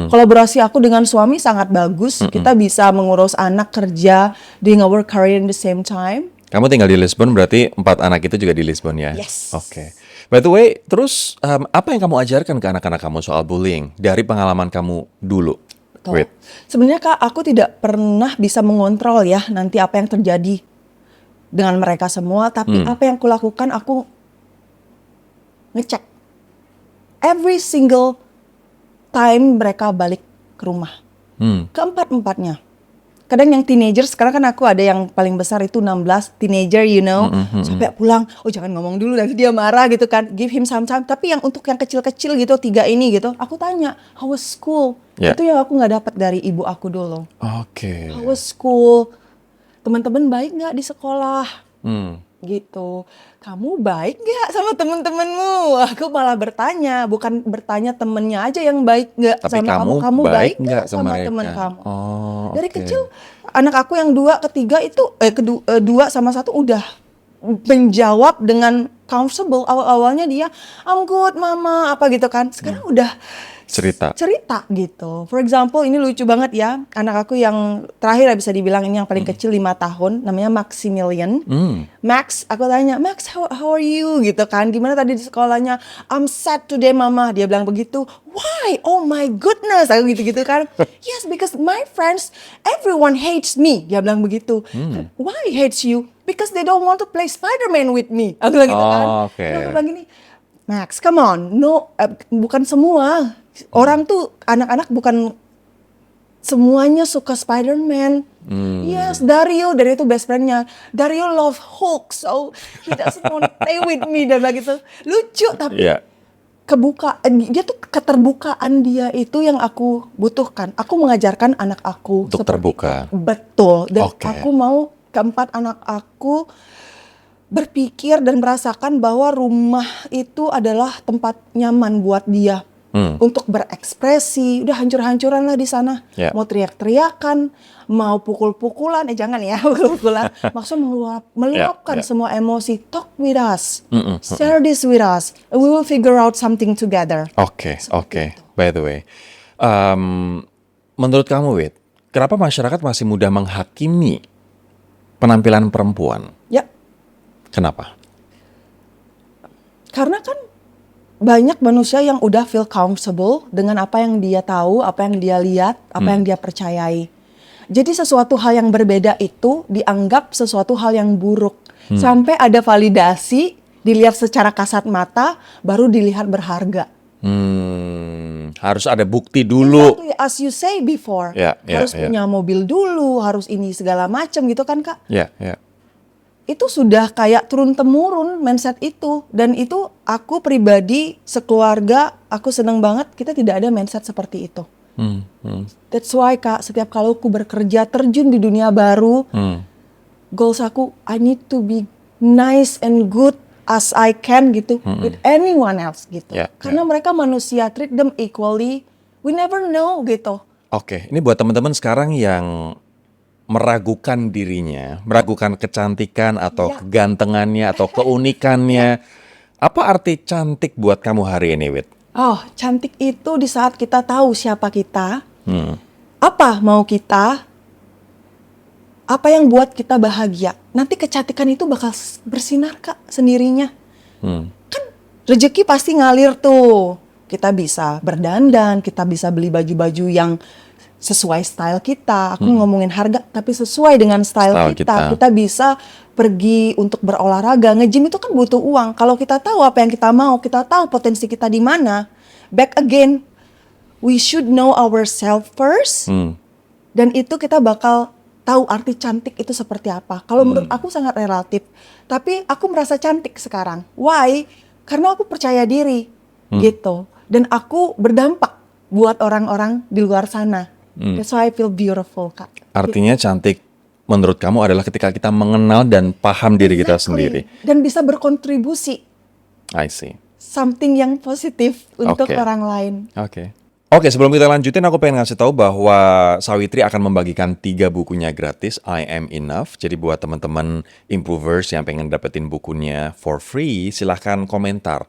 Kolaborasi aku dengan suami sangat bagus. Kita bisa mengurus anak, kerja, doing a work career in the same time. Kamu tinggal di Lisbon, berarti 4 anak itu juga di Lisbon ya? Yes. Oke. By the way, terus apa yang kamu ajarkan ke anak-anak kamu soal bullying dari pengalaman kamu dulu? Betul. Sebenarnya Kak, aku tidak pernah bisa mengontrol ya nanti apa yang terjadi dengan mereka semua. Tapi apa yang kulakukan, aku ngecek every single time mereka balik ke rumah. Keempat-empatnya. Kadang yang teenager, sekarang kan aku ada yang paling besar itu 16, teenager you know. Sampai pulang, oh jangan ngomong dulu nanti dia marah gitu kan. Give him some time. Tapi yang untuk yang kecil-kecil gitu, 3 ini gitu, aku tanya, how was school? Yeah. Itu yang aku gak dapat dari ibu aku dulu. Oke. How was school? Teman-teman baik gak di sekolah? Gitu. Kamu baik gak sama temen-temenmu? Aku malah bertanya, bukan bertanya temennya aja yang baik gak Tapi sama kamu. Kamu baik gak sama temen kamu? Oh, Dari oke. kecil anak aku yang 2, ketiga itu kedua sama 1 udah menjawab dengan comfortable. Awal-awalnya dia I'm good mama apa gitu kan. Sekarang udah cerita gitu. For example, ini lucu banget ya. Anak aku yang terakhir bisa dibilang ini yang paling kecil 5 tahun, namanya Maximilian. Max, aku tanya, Max how are you gitu kan. Gimana tadi di sekolahnya? I'm sad today mama. Dia bilang begitu. Why? Oh my goodness. Aku gitu-gitu kan. Yes, because my friends, everyone hates me. Dia bilang begitu. Why hates you? Because they don't want to play Spider-Man with me. Aku bilang gitu kan. Oke. Terus aku bilang gini, Max, come on. No, bukan semua. Orang tuh, anak-anak bukan semuanya suka Spider-Man. Yes, Dario itu best friend-nya. Dario love Hulk, so he doesn't want to play with me. Dan begitu. Lucu, tapi dia tuh keterbukaan dia itu yang aku butuhkan. Aku mengajarkan anak aku Untuk terbuka. Betul. Dan Oke. aku mau keempat anak aku berpikir dan merasakan bahwa rumah itu adalah tempat nyaman buat dia untuk berekspresi. Udah hancur-hancuran lah di sana. Yeah. Mau teriak-teriakan, mau pukul-pukulan, jangan ya pukul-pukulan. Maksudnya meluapkan semua emosi. Talk with us, share this with us, and we will figure out something together. Oke. By the way, menurut kamu, Wit, kenapa masyarakat masih mudah menghakimi penampilan perempuan? Ya, Kenapa? karena kan banyak manusia yang udah feel comfortable dengan apa yang dia tahu, apa yang dia lihat, apa yang dia percayai. Jadi sesuatu hal yang berbeda itu dianggap sesuatu hal yang buruk. Sampai ada validasi, dilihat secara kasat mata, baru dilihat berharga. Harus ada bukti dulu. Exactly, as you say before. Harus Ya. punya mobil dulu, harus ini segala macam gitu kan Kak. Ya. Itu sudah kayak turun-temurun mindset itu. Dan itu aku pribadi, sekeluarga, aku senang banget kita tidak ada mindset seperti itu. That's why Kak, setiap kali aku bekerja, terjun di dunia baru, goals aku, I need to be nice and good as I can gitu, with anyone else gitu. Karena mereka manusia, treat them equally, we never know gitu. Oke, ini buat teman-teman sekarang yang meragukan dirinya, meragukan kecantikan atau kegantengannya atau keunikannya. Apa arti cantik buat kamu hari ini, Wit? Oh, cantik itu di saat kita tahu siapa kita, Hmm. apa mau kita, apa yang buat kita bahagia. Nanti kecantikan itu bakal bersinar Kak sendirinya. Hmm. Rezeki pasti ngalir tuh. Kita bisa berdandan, kita bisa beli baju-baju yang sesuai style kita. Aku ngomongin harga, tapi sesuai dengan style Style kita. kita. Kita bisa pergi untuk berolahraga. Nge-gym itu kan butuh uang. Kalau kita tahu apa yang kita mau, kita tahu potensi kita di mana. Back again, we should know ourselves first. Hmm. Dan itu kita bakal tahu arti cantik itu seperti apa. Kalau menurut aku sangat relatif. Tapi aku merasa cantik sekarang. Why? Karena aku percaya diri gitu. Dan aku berdampak buat orang-orang di luar sana. That's why I feel beautiful, Kak. Artinya cantik menurut kamu adalah ketika kita mengenal dan paham diri kita sendiri. Dan bisa berkontribusi I see. something yang positif untuk Oke. orang lain. Oke, sebelum kita lanjutin, aku pengen ngasih tahu bahwa Sawitri akan membagikan 3 bukunya gratis, I Am Enough. Jadi buat teman-teman improvers yang pengen dapetin bukunya for free, silahkan komentar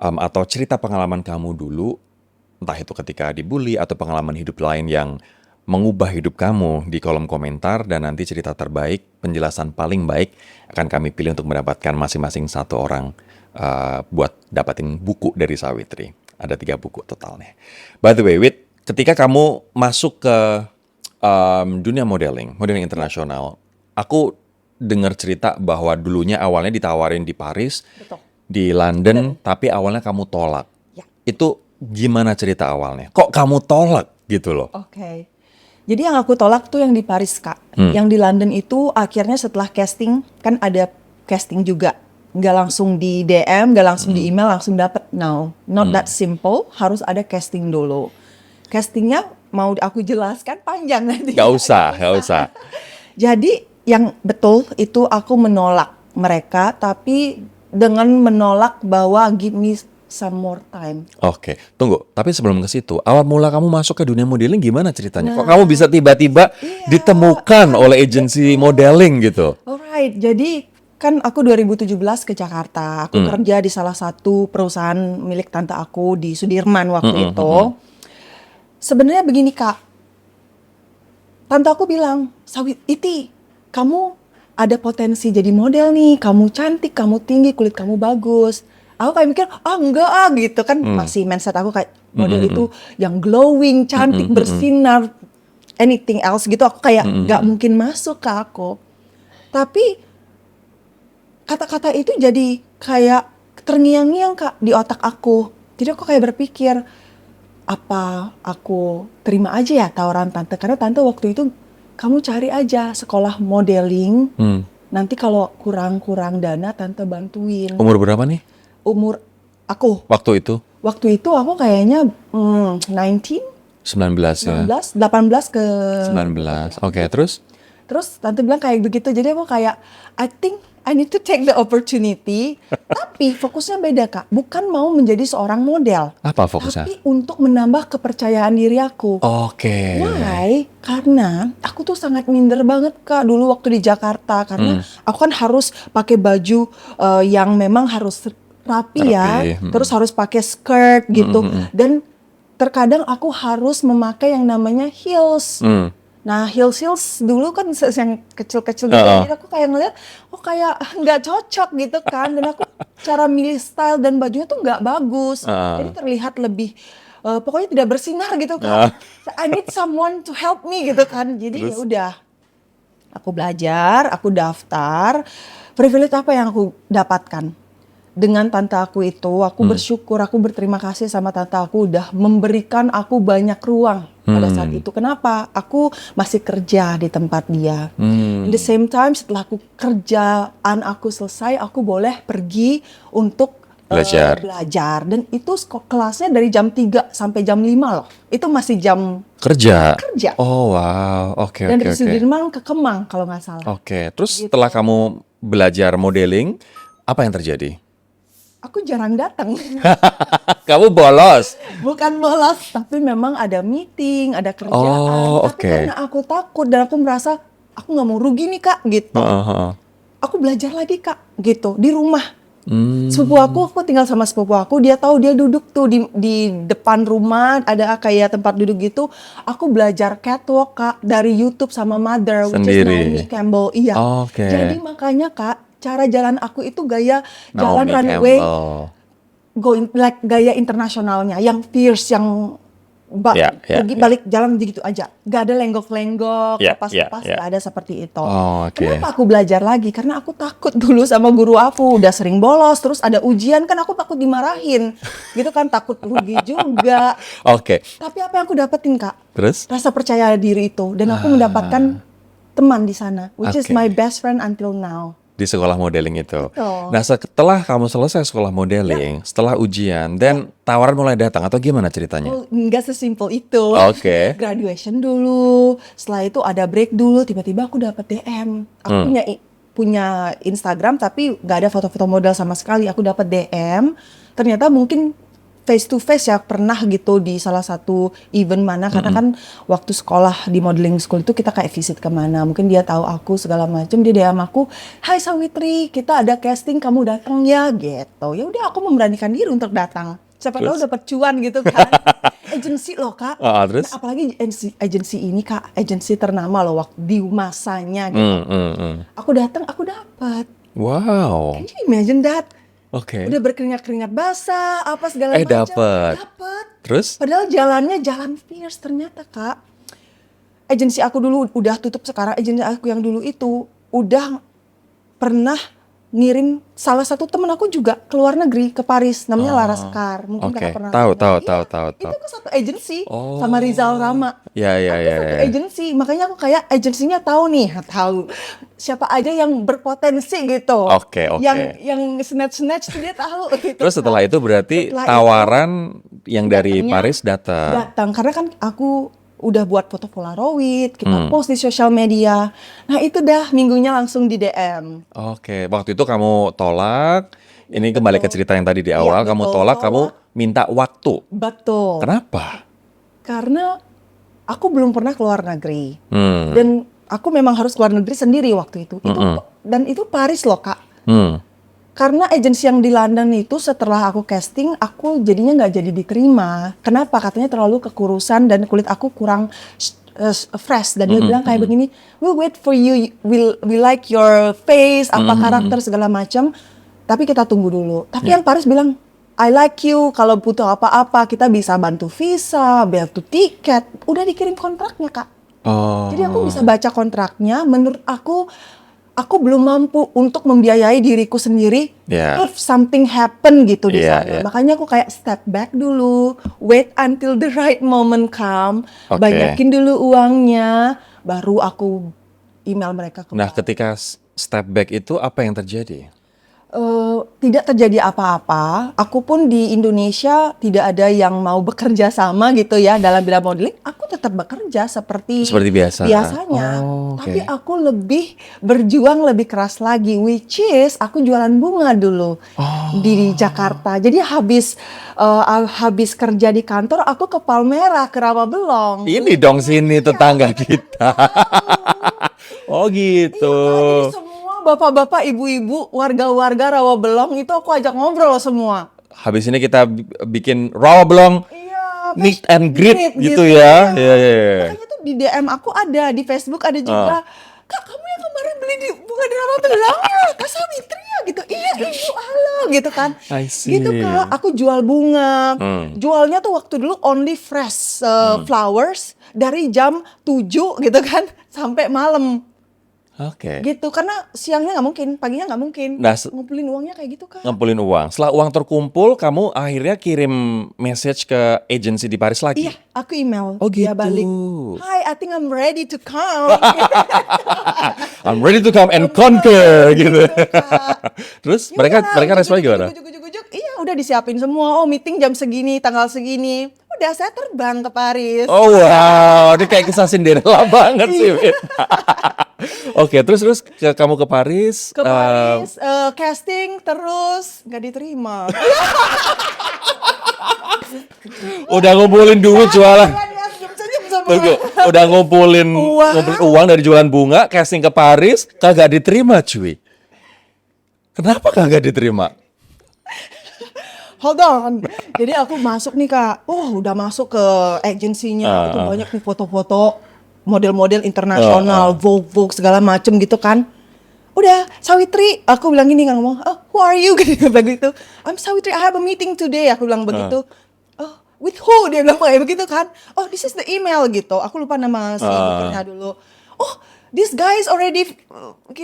atau cerita pengalaman kamu dulu, entah itu ketika dibully atau pengalaman hidup lain yang mengubah hidup kamu di kolom komentar, dan nanti cerita terbaik, penjelasan paling baik akan kami pilih untuk mendapatkan masing-masing 1 orang buat dapatin buku dari Sawitri. Ada 3 buku totalnya. By the way, Wit, ketika kamu masuk ke dunia modeling internasional, aku dengar cerita bahwa dulunya awalnya ditawarin di Paris, Betul. di London, tapi awalnya kamu tolak. Ya. Itu gimana cerita awalnya? Kok kamu tolak gitu loh? Oke. Jadi yang aku tolak tuh yang di Paris, Kak. Yang di London itu akhirnya setelah casting, kan ada casting juga. Nggak langsung di DM, nggak langsung di email, langsung dapet. No, not that simple. Harus ada casting dulu. Castingnya mau aku jelaskan panjang nanti. Gak usah. Jadi yang betul itu aku menolak mereka, tapi dengan menolak bahwa give me some more time. Oke, tunggu. Tapi sebelum ke situ, awal mula kamu masuk ke dunia modeling gimana ceritanya? Kok kamu bisa tiba-tiba ditemukan oleh agensi modeling gitu? Alright, jadi kan aku 2017 ke Jakarta. Aku kerja di salah satu perusahaan milik tante aku di Sudirman waktu itu. Sebenarnya begini Kak, tante aku bilang, Iti, kamu ada potensi jadi model nih. Kamu cantik, kamu tinggi, kulit kamu bagus. Aku kayak mikir, enggak gitu kan. Masih mindset aku kayak model itu yang glowing, cantik, bersinar, anything else gitu. Aku kayak nggak mungkin masuk ke aku. Tapi kata-kata itu jadi kayak terngiang-ngiang Kak di otak aku. Jadi aku kayak berpikir, apa aku terima aja ya tawaran tante? Karena tante waktu itu, kamu cari aja sekolah modeling. Nanti kalau kurang-kurang dana tante bantuin. Umur berapa nih Umur aku waktu itu? waktu itu aku kayaknya 19, 19 ya. 18 ke 19. Oke, terus? Terus tante bilang kayak begitu. Jadi aku kayak I think I need to take the opportunity. Tapi fokusnya beda Kak. Bukan mau menjadi seorang model. Apa fokusnya? Tapi untuk menambah kepercayaan diri aku. Oke. Why? Karena aku tuh sangat minder banget Kak dulu waktu di Jakarta. Karena aku kan harus pakai baju yang memang harus rapi ya. Terus harus pakai skirt gitu. Dan terkadang aku harus memakai yang namanya heels. Nah heels dulu kan yang kecil-kecil gitu. Jadi aku kayak ngeliat, kayak nggak cocok gitu kan. Dan aku cara milih style dan bajunya tuh nggak bagus. Jadi terlihat lebih pokoknya tidak bersinar gitu kan. I need someone to help me gitu kan. Jadi ya udah, aku belajar, aku daftar. Privilege apa yang aku dapatkan? Dengan tante aku itu, aku bersyukur, aku berterima kasih sama tante aku udah memberikan aku banyak ruang pada saat itu. Kenapa? Aku masih kerja di tempat dia. In the same time, setelah aku kerjaan aku selesai, aku boleh pergi untuk Belajar. Dan itu kelasnya dari jam 3 sampai jam 5 loh. Itu masih jam Kerja. kerja. Oh wow, oke. Dan dari Sudirman ke Kemang kalau nggak salah. Oke, terus setelah kamu belajar modeling, apa yang terjadi? Aku jarang datang. Kamu bolos. Bukan bolos, tapi memang ada meeting, ada kerjaan. Oh, Tapi oke. karena aku takut dan aku merasa aku nggak mau rugi nih Kak, gitu. Aku belajar lagi Kak, gitu, di rumah. Sepupu aku tinggal sama sepupu aku, dia tahu, dia duduk tuh di depan rumah, ada kayak tempat duduk gitu. Aku belajar catwalk, Kak, dari YouTube sama mother, which is Sendiri? Naomi Campbell. Iya. Oke. Jadi makanya, Kak, cara jalan aku itu gaya jalan Naomi runway, Campbell. like gaya internasionalnya, yang fierce, yang Ya, ya, pergi ya. balik jalan gitu aja, gak ada lenggok-lenggok, Ya, lepas-lepas, ya, ya. gak ada seperti itu. Oh, oke. Kenapa aku belajar lagi? Karena aku takut dulu sama guru aku, udah sering bolos, terus ada ujian kan aku takut dimarahin, gitu kan, takut rugi juga. Oke. Tapi apa yang aku dapetin, Kak? Terus? Rasa percaya diri itu, dan aku mendapatkan teman di sana, which is Oke. my best friend until now. Di sekolah modeling itu. Betul. Nah, setelah kamu selesai sekolah modeling, setelah ujian, dan tawaran mulai datang atau gimana ceritanya? Oh, nggak sesimpel itu. Oke. Graduation dulu, setelah itu ada break dulu, tiba-tiba aku dapat DM. Aku punya Instagram tapi nggak ada foto-foto model sama sekali. Aku dapat DM, ternyata mungkin face to face ya, pernah gitu di salah satu event mana, karena kan waktu sekolah di modeling school itu kita kayak visit kemana, mungkin dia tahu aku segala macam, dia DM aku, "Hai Sawitri, kita ada casting, kamu datang ya," gitu. Ya udah, aku memberanikan diri untuk datang. Siapa tahu dapat cuan gitu kan. Agency loh, Kak. Terus? Nah, apalagi agency ini, Kak, agency ternama loh waktu di masanya gitu. Aku datang, aku dapat. Wow. Can you imagine that? Oke. Udah berkeringat-keringat basah, apa segala macam. Dapet. Dapet. Terus? Padahal jalannya jalan fierce ternyata, Kak. Agensi aku dulu udah tutup, sekarang agensi aku yang dulu itu udah pernah ngirim salah satu temen aku juga ke luar negeri, ke Paris, namanya Lara Sekar. Mungkin Oke. Kakak pernah Tahu, dengar. tahu. Itu kan satu agensi sama Rizal Rama. Ya. Satu agensi, makanya aku kayak agensinya tahu nih, tahu siapa aja yang berpotensi gitu. Oke. Yang snatch tuh dia tahu gitu. Terus setelah itu berarti Setelah tawaran yang dari datangnya- Paris datang. karena kan aku udah buat foto Polaroid, kita post di sosial media. Nah itu dah minggunya langsung di DM. Oke. Waktu itu kamu tolak. Ini kembali ke cerita yang tadi di awal. Iya, Kamu betul. tolak, kamu minta waktu. Betul. Kenapa? Karena aku belum pernah keluar negeri. Hmm. Dan aku memang harus keluar negeri sendiri waktu itu. Dan itu Paris loh, Kak. Karena agensi yang di London itu setelah aku casting, aku jadinya nggak jadi diterima. Kenapa? Katanya terlalu kekurusan dan kulit aku kurang fresh. Dan dia bilang kayak begini, "We'll wait for you, we like your face, apa karakter segala macam. Tapi kita tunggu dulu." Tapi yang Paris bilang, "I like you, kalau butuh apa-apa kita bisa bantu visa, bantu tiket." Udah dikirim kontraknya, Kak. Jadi aku bisa baca kontraknya. Menurut aku belum mampu untuk membiayai diriku sendiri. Yeah. If something happen gitu di Yeah, sana. yeah. Makanya aku kayak step back dulu, wait until the right moment come, Oke. banyakin dulu uangnya, baru aku email mereka ke. Nah, ketika step back itu apa yang terjadi? Tidak terjadi apa-apa. Aku pun di Indonesia tidak ada yang mau bekerja sama gitu ya dalam bidang modeling. Aku tetap bekerja seperti biasa. biasanya. Oh, oke. Tapi aku lebih berjuang lebih keras lagi, which is aku jualan bunga dulu di Jakarta. Jadi habis kerja di kantor, aku ke Palmerah, ke Rawabelong. Ini dong sini tetangga kita. Oh gitu. Iya, Kak, jadi semua bapak-bapak, ibu-ibu, warga-warga Rawabelong itu aku ajak ngobrol semua. Habis ini kita bikin raw belong Iya, meet and greet gitu gitu. ya. Iya. Makanya tuh di DM aku ada, di Facebook ada juga. "Kak, kamu yang kemarin beli di bunga di Rawabelong ya, Kak Sawitri ya?" gitu. "Iya, ibu, halo," gitu kan. I see. Gitu, Kak. Aku jual bunga. Jualnya tuh waktu dulu only fresh flowers dari jam 7 gitu kan sampai malam. Oke. Gitu, karena siangnya nggak mungkin, paginya nggak mungkin. Nah, Ngumpulin uangnya kayak gitu, Kak. Ngumpulin uang. Setelah uang terkumpul, kamu akhirnya kirim message ke agensi di Paris lagi. Iya, aku email. Oh, Dia gitu. balik, "Hi, I think I'm ready to come." I'm ready to come and conquer gitu. Kak. Terus Ya mereka udah, responnya gimana? ujuk-ujuk. Iya, udah disiapin semua. Oh, meeting jam segini, tanggal segini. Udah, saya terbang ke Paris. Oh wow, ini kayak kisah Cinderella banget sih. Win. Oke, terus kamu ke Paris. Ke Paris, casting, terus nggak diterima. Udah ngumpulin duit jualan. Senyum sama Tunggu, udah ngumpulin uang dari jualan bunga, casting ke Paris, kagak diterima cuy. Kenapa kagak diterima? Hold on. Jadi aku masuk nih Kak. Udah masuk ke agensinya. Itu banyak nih foto-foto model-model internasional, Vogue segala macem gitu kan. Udah, Sawitri, aku bilang gini kan ngomong, who are you? Gitu bilang gitu. I'm Sawitri, I have a meeting today. Aku bilang begitu. Oh, with who? Dia bilang kayak begitu kan. Oh, this is the email gitu. Aku lupa nama si bukannya dulu. Oh, this guy is already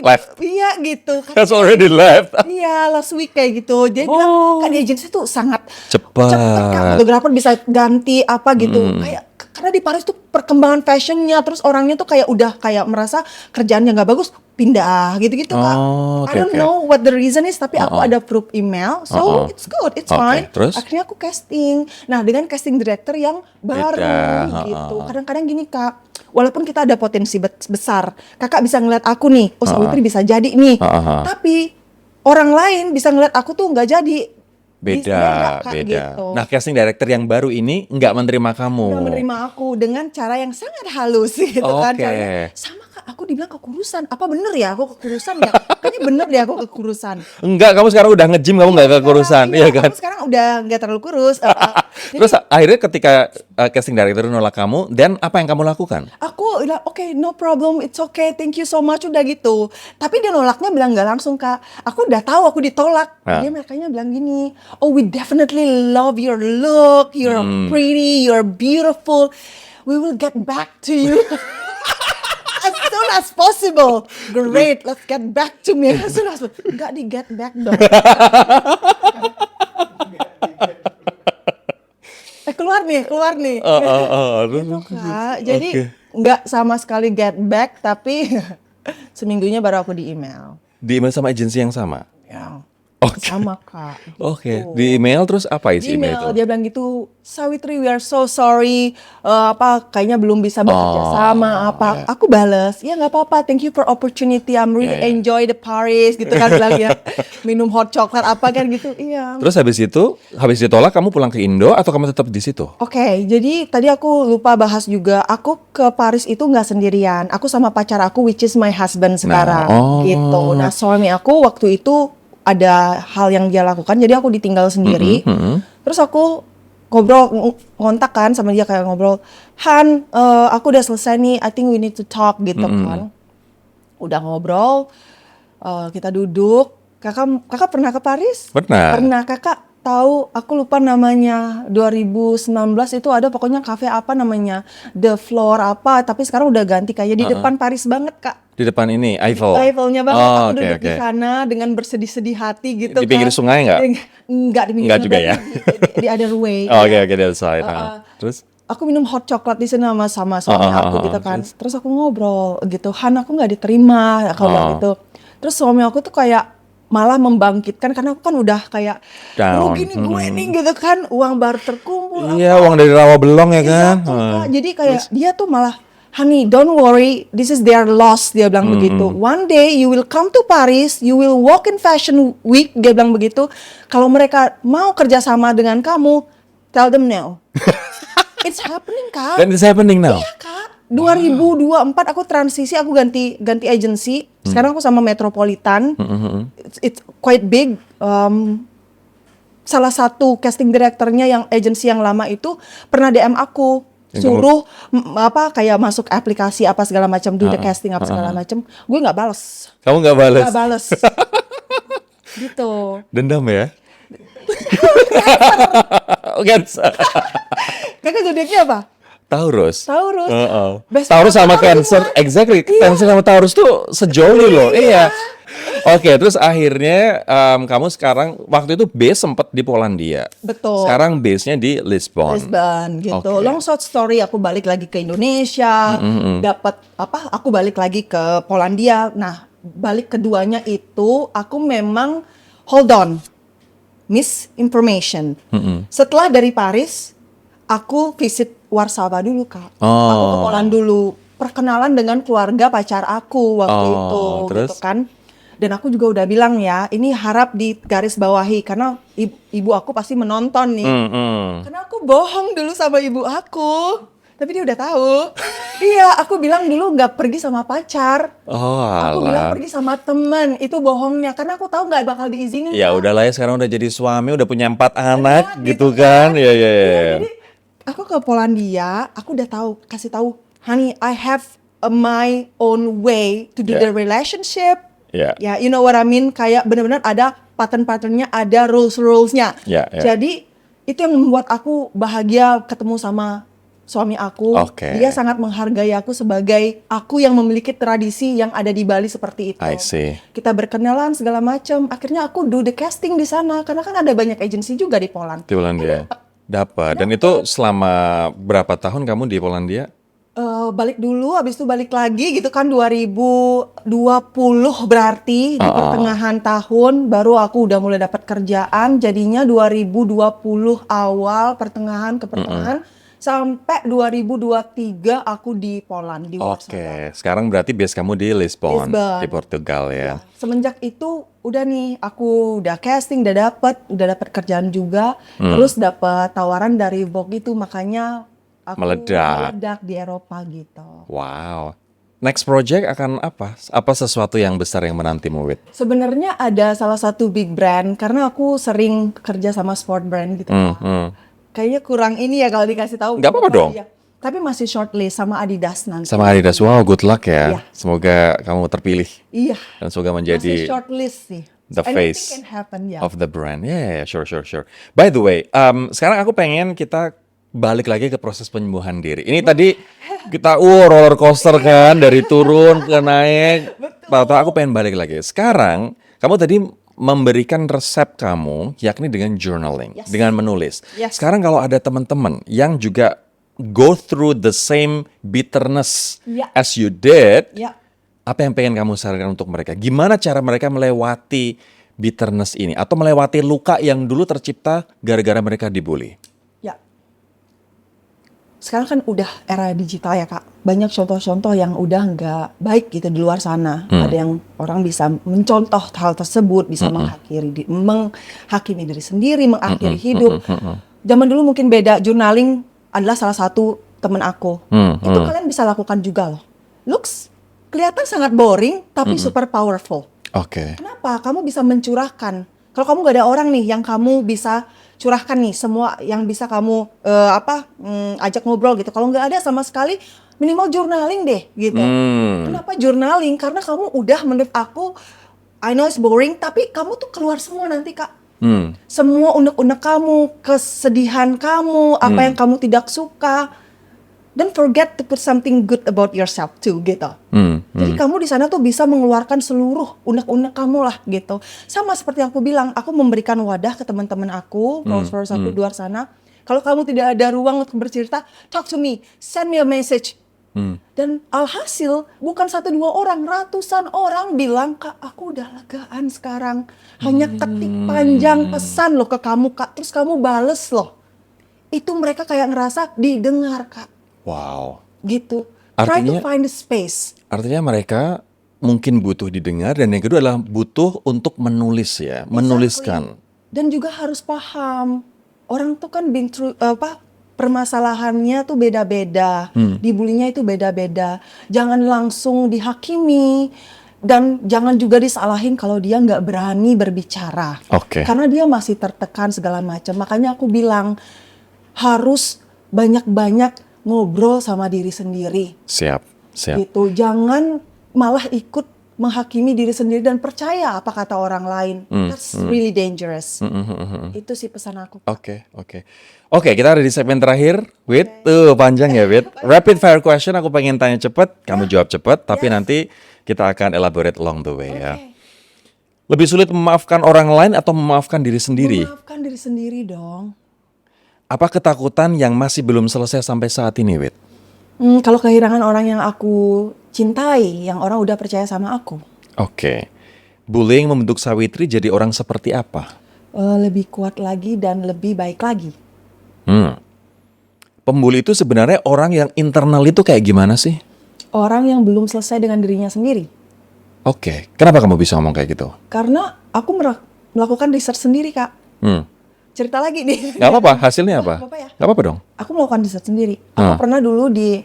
Left. Iya gitu. Has already left. Iya, last week kayak gitu. Dia bilang kan agensi tuh sangat Cepat. Kan. Fotografer bisa ganti apa gitu. Kayak karena di Paris tuh perkembangan fashionnya, terus orangnya tuh kayak udah kayak merasa kerjaannya nggak bagus, pindah gitu-gitu Kak. I don't know what the reason is, tapi aku ada proof email, so it's good, it's fine. Terus? Akhirnya aku casting. Nah, dengan casting director yang baru Beda. gitu. Kadang-kadang gini Kak, walaupun kita ada potensi besar, Kakak bisa ngeliat aku nih, Sawitri bisa jadi nih. Tapi orang lain bisa ngeliat aku tuh nggak jadi. Beda. Kak, gitu. Nah, casting director yang baru ini nggak menerima kamu. Nggak menerima aku dengan cara yang sangat halus gitu kan. Caranya, sama Kak, aku dibilang kekurusan. Apa bener ya aku kekurusan ya? Kayaknya bener deh aku kekurusan. Enggak, kamu sekarang udah nge-gym, kamu nggak kekurusan, iya kan? Aku sekarang udah nggak terlalu kurus. Terus akhirnya ketika casting director nolak kamu, dan apa yang kamu lakukan? Aku bilang, oke, no problem, it's okay, thank you so much, udah gitu. Tapi dia nolaknya bilang nggak langsung Kak. Aku udah tahu aku ditolak. Dia makanya bilang gini, oh we definitely love your look, you're pretty, you're beautiful. We will get back to you. As soon as possible. Great, let's get back to me. As soon as possible. Enggak di get back dong. Keluar nih. Gitu, Kak. Jadi nggak sama sekali get back, tapi seminggunya baru aku di email. Di email sama agensi yang sama? Ya. Oke. Sama Kak. Oke. Di email terus apa isi Di email email itu? dia bilang gitu, Sawitri, we are so sorry, kayaknya belum bisa bekerja sama apa. Aku bales, ya nggak apa-apa, thank you for opportunity, I'm really enjoy the Paris gitu kan bilang ya, minum hot chocolate apa kan gitu, iya. Terus habis ditolak kamu pulang ke Indo atau kamu tetap di situ? Oke, jadi tadi aku lupa bahas juga, aku ke Paris itu nggak sendirian, aku sama pacar aku which is my husband sekarang gitu. Nah, suami aku waktu itu ada hal yang dia lakukan, jadi aku ditinggal sendiri. Terus aku ngontak kan sama dia, kayak ngobrol, Han, aku udah selesai nih, I think we need to talk gitu kan. Udah ngobrol, kita duduk. Kakak pernah ke Paris? Pernah. Kakak tahu, aku lupa namanya, 2019 itu ada pokoknya cafe apa namanya, The Floor apa, tapi sekarang udah ganti kayak di depan Paris banget Kak. Di depan ini, Eiffel? Eiffelnya banget, aku duduk di sana dengan bersedih-sedih hati gitu. Di pinggir sungai nggak? Nggak di pinggir sungai. Juga ya? Di other way. Oke, the other side. Terus? Aku minum hot chocolate di sana sama suami aku gitu kan. Terus aku ngobrol gitu, Han aku nggak diterima, aku bilang gitu. Terus suami aku tuh kayak malah membangkitkan, karena aku kan udah kayak rugi nih gue nih gitu kan, uang baru terkumpul. Iya, uang dari rawa belong ya kan. Jadi kayak dia tuh malah, honey, don't worry, this is their loss, dia bilang begitu. One day you will come to Paris, you will walk in Fashion Week, dia bilang begitu. Kalau mereka mau kerjasama dengan kamu, tell them no. It's happening Kak. Dan it's happening now? Iya Kak. 2024 aku transisi, aku ganti agency. Sekarang aku sama Metropolitan. It's quite big. Salah satu casting directornya yang agency yang lama itu pernah DM aku, suruh kayak masuk aplikasi apa segala macam, do the casting apa segala macam. Gue nggak bales. Kamu nggak bales? Nggak bales. Gitu. Dendam ya? Cancer. Kakak zodiaknya apa? Taurus. Best Taurus sama friend Cancer, kan? exactly. Cancer sama Taurus tuh sejoli loh. Iya. Oke, terus akhirnya kamu sekarang waktu itu base sempat di Polandia. Betul. Sekarang base-nya di Lisbon. Gitu. Oke. Long short story, aku balik lagi ke Indonesia, dapat aku balik lagi ke Polandia. Nah, balik keduanya itu aku memang hold on, misinformation. Setelah dari Paris, aku visit Warsawa dulu Kak. Aku ke Poland dulu, perkenalan dengan keluarga pacar aku waktu itu, terus? gitu kan. Dan aku juga udah bilang ya, ini harap digaris bawahi karena ibu aku pasti menonton nih. Karena aku bohong dulu sama ibu aku. Tapi dia udah tahu. Iya, aku bilang dulu nggak pergi sama pacar. Oh, Aku bilang alah. pergi sama temen. Itu bohongnya, karena aku tahu nggak bakal diizinin. Ya Kak. udahlah ya, sekarang udah jadi suami, udah punya 4 anak gitu gitu kan. kan. Ya ya Iya, ya. jadi aku ke Polandia, aku udah tahu, kasih tahu, honey, I have my own way to do Yeah. the relationship. Yeah. Ya, you know what I mean? Kayak benar-benar ada pattern-patternnya, ada rules-rulesnya. Yeah, yeah. Jadi itu yang membuat aku bahagia ketemu sama suami aku. Oke. Dia sangat menghargai aku sebagai aku yang memiliki tradisi yang ada di Bali seperti itu. I see. Kita berkenalan segala macam. Akhirnya aku do the casting di sana karena kan ada banyak agensi juga di Poland. Di Polandia. Dapat. Dan itu selama berapa tahun kamu di Polandia? Balik dulu, habis itu balik lagi gitu kan 2020 berarti di pertengahan tahun baru aku udah mulai dapat kerjaan. Jadinya 2020 awal pertengahan ke pertengahan sampai 2023 aku di Poland di Warsaw. Oke, sekarang berarti base kamu di Lisbon, Lisbon. di Portugal ya. Semenjak itu udah nih aku udah casting, udah dapat kerjaan juga, terus dapat tawaran dari Vogue itu, makanya aku meledak di Eropa gitu. Wow. Next project akan apa? Apa sesuatu yang besar yang menantimu, Wit? Sebenarnya ada salah satu big brand karena aku sering kerja sama sport brand gitu. Kayaknya kurang ini ya kalau dikasih tahu. Nggak apa-apa dong. Iya. Tapi masih shortlist sama Adidas nanti. Sama Adidas. Wow, good luck ya. Iya. Semoga kamu terpilih Iya. dan semoga Masih menjadi shortlist sih. the Anything face can happen, ya. of the brand. Yeah, sure. By the way, sekarang aku pengen kita balik lagi ke proses penyembuhan diri. Ini tadi kita roller coaster kan, dari turun ke naik. Tahu-tahu aku pengen balik lagi. Sekarang kamu tadi memberikan resep kamu, yakni dengan journaling, Yes. dengan menulis. Yes. Sekarang kalau ada teman-teman yang juga go through the same bitterness Ya. as you did, Ya. apa yang pengen kamu sarankan untuk mereka? Gimana cara mereka melewati bitterness ini atau melewati luka yang dulu tercipta gara-gara mereka dibully? Ya. Sekarang kan udah era digital ya Kak. Banyak contoh-contoh yang udah nggak baik gitu di luar sana. Ada yang orang bisa mencontoh hal tersebut, bisa menghakimi diri sendiri, mengakhiri hidup. Zaman dulu mungkin beda. Journaling adalah salah satu temen aku. Itu kalian bisa lakukan juga loh. Looks kelihatan sangat boring, tapi super powerful. Oke. Kenapa? Kamu bisa mencurahkan. Kalau kamu gak ada orang nih yang kamu bisa curahkan nih, semua yang bisa kamu ajak ngobrol gitu. Kalau nggak ada sama sekali, minimal journaling deh gitu. Kenapa journaling? Karena kamu udah, menurut aku, I know it's boring, tapi kamu tuh keluar semua nanti Kak. Semua unek-unek kamu, kesedihan kamu, apa yang kamu tidak suka. Don't forget to put something good about yourself too gitu. Jadi kamu di sana tuh bisa mengeluarkan seluruh unek-unek kamu lah gitu. Sama seperti yang aku bilang, aku memberikan wadah ke teman-teman aku, followers aku di luar sana. Kalau kamu tidak ada ruang untuk bercerita, talk to me, send me a message. Dan alhasil bukan 1-2 orang, ratusan orang bilang, Kak, aku udah legaan sekarang. Hanya ketik panjang pesan loh ke kamu Kak, terus kamu bales loh. Itu mereka kayak ngerasa didengar Kak. Wow. Gitu. Try Artinya- to find the space. Artinya mereka mungkin butuh didengar dan yang kedua adalah butuh untuk menulis ya, menuliskan. Dan juga harus paham, orang tuh kan been through, permasalahannya tuh beda-beda, dibulinya itu beda-beda. Jangan langsung dihakimi dan jangan juga disalahin kalau dia nggak berani berbicara. Oke. Karena dia masih tertekan segala macam. Makanya aku bilang harus banyak-banyak ngobrol sama diri sendiri. Siap. Gitu. Jangan malah ikut menghakimi diri sendiri dan percaya apa kata orang lain. That's really dangerous. Itu sih pesan aku. Oke. Oke, kita ada di segmen terakhir. Wit, tuh panjang ya, Wit. Rapid fire question, aku pengen tanya cepet, kamu jawab cepet, tapi nanti kita akan elaborate along the way ya. Lebih sulit memaafkan orang lain atau memaafkan diri sendiri? Memaafkan diri sendiri dong. Apa ketakutan yang masih belum selesai sampai saat ini, Wit? Kalau kehilangan orang yang aku cintai, yang orang udah percaya sama aku. Oke. Bullying membentuk Sawitri jadi orang seperti apa? Lebih kuat lagi dan lebih baik lagi. Pembuli itu sebenarnya orang yang internal itu kayak gimana sih? Orang yang belum selesai dengan dirinya sendiri. Oke. Kenapa kamu bisa ngomong kayak gitu? Karena aku melakukan research sendiri Kak. cerita lagi nih. Nggak apa-apa, hasilnya apa? Apa ya? Nggak apa-apa dong. Aku melakukan riset sendiri. Aku pernah dulu di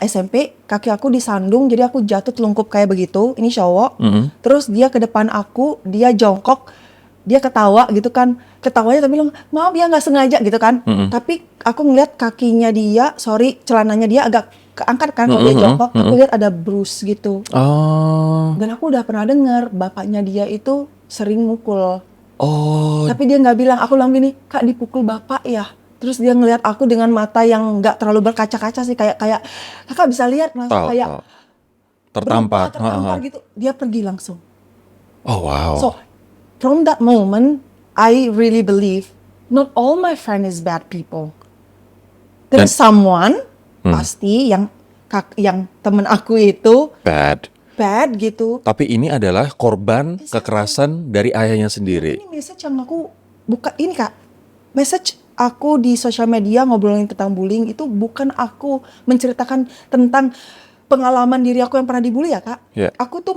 SMP, kaki aku disandung, jadi aku jatuh telungkup kayak begitu. Ini cowok. Terus dia ke depan aku, dia jongkok, dia ketawa gitu kan. Ketawanya tapi bilang, maaf ya nggak sengaja gitu kan. Tapi aku ngeliat kakinya dia, celananya dia agak keangkat kan kalau dia jongkok. Aku lihat ada bruise gitu. Oh. Dan aku udah pernah dengar bapaknya dia itu sering mukul. Oh. Tapi dia nggak bilang, aku bilang gini, Kak dipukul bapak ya. Terus dia ngelihat aku dengan mata yang nggak terlalu berkaca-kaca sih, kayak kakak bisa lihat langsung Tahu, kayak tahu. Tertampar. tertampar gitu. Dia pergi langsung. Oh wow. So from that moment, I really believe not all my friends is bad people. There's someone pasti yang temen aku itu bad gitu. Tapi ini adalah korban kekerasan dari ayahnya sendiri. Ini message yang aku buka ini Kak. Message aku di sosial media ngobrolin tentang bullying itu bukan aku menceritakan tentang pengalaman diri aku yang pernah dibully ya Kak. Yeah. Aku tuh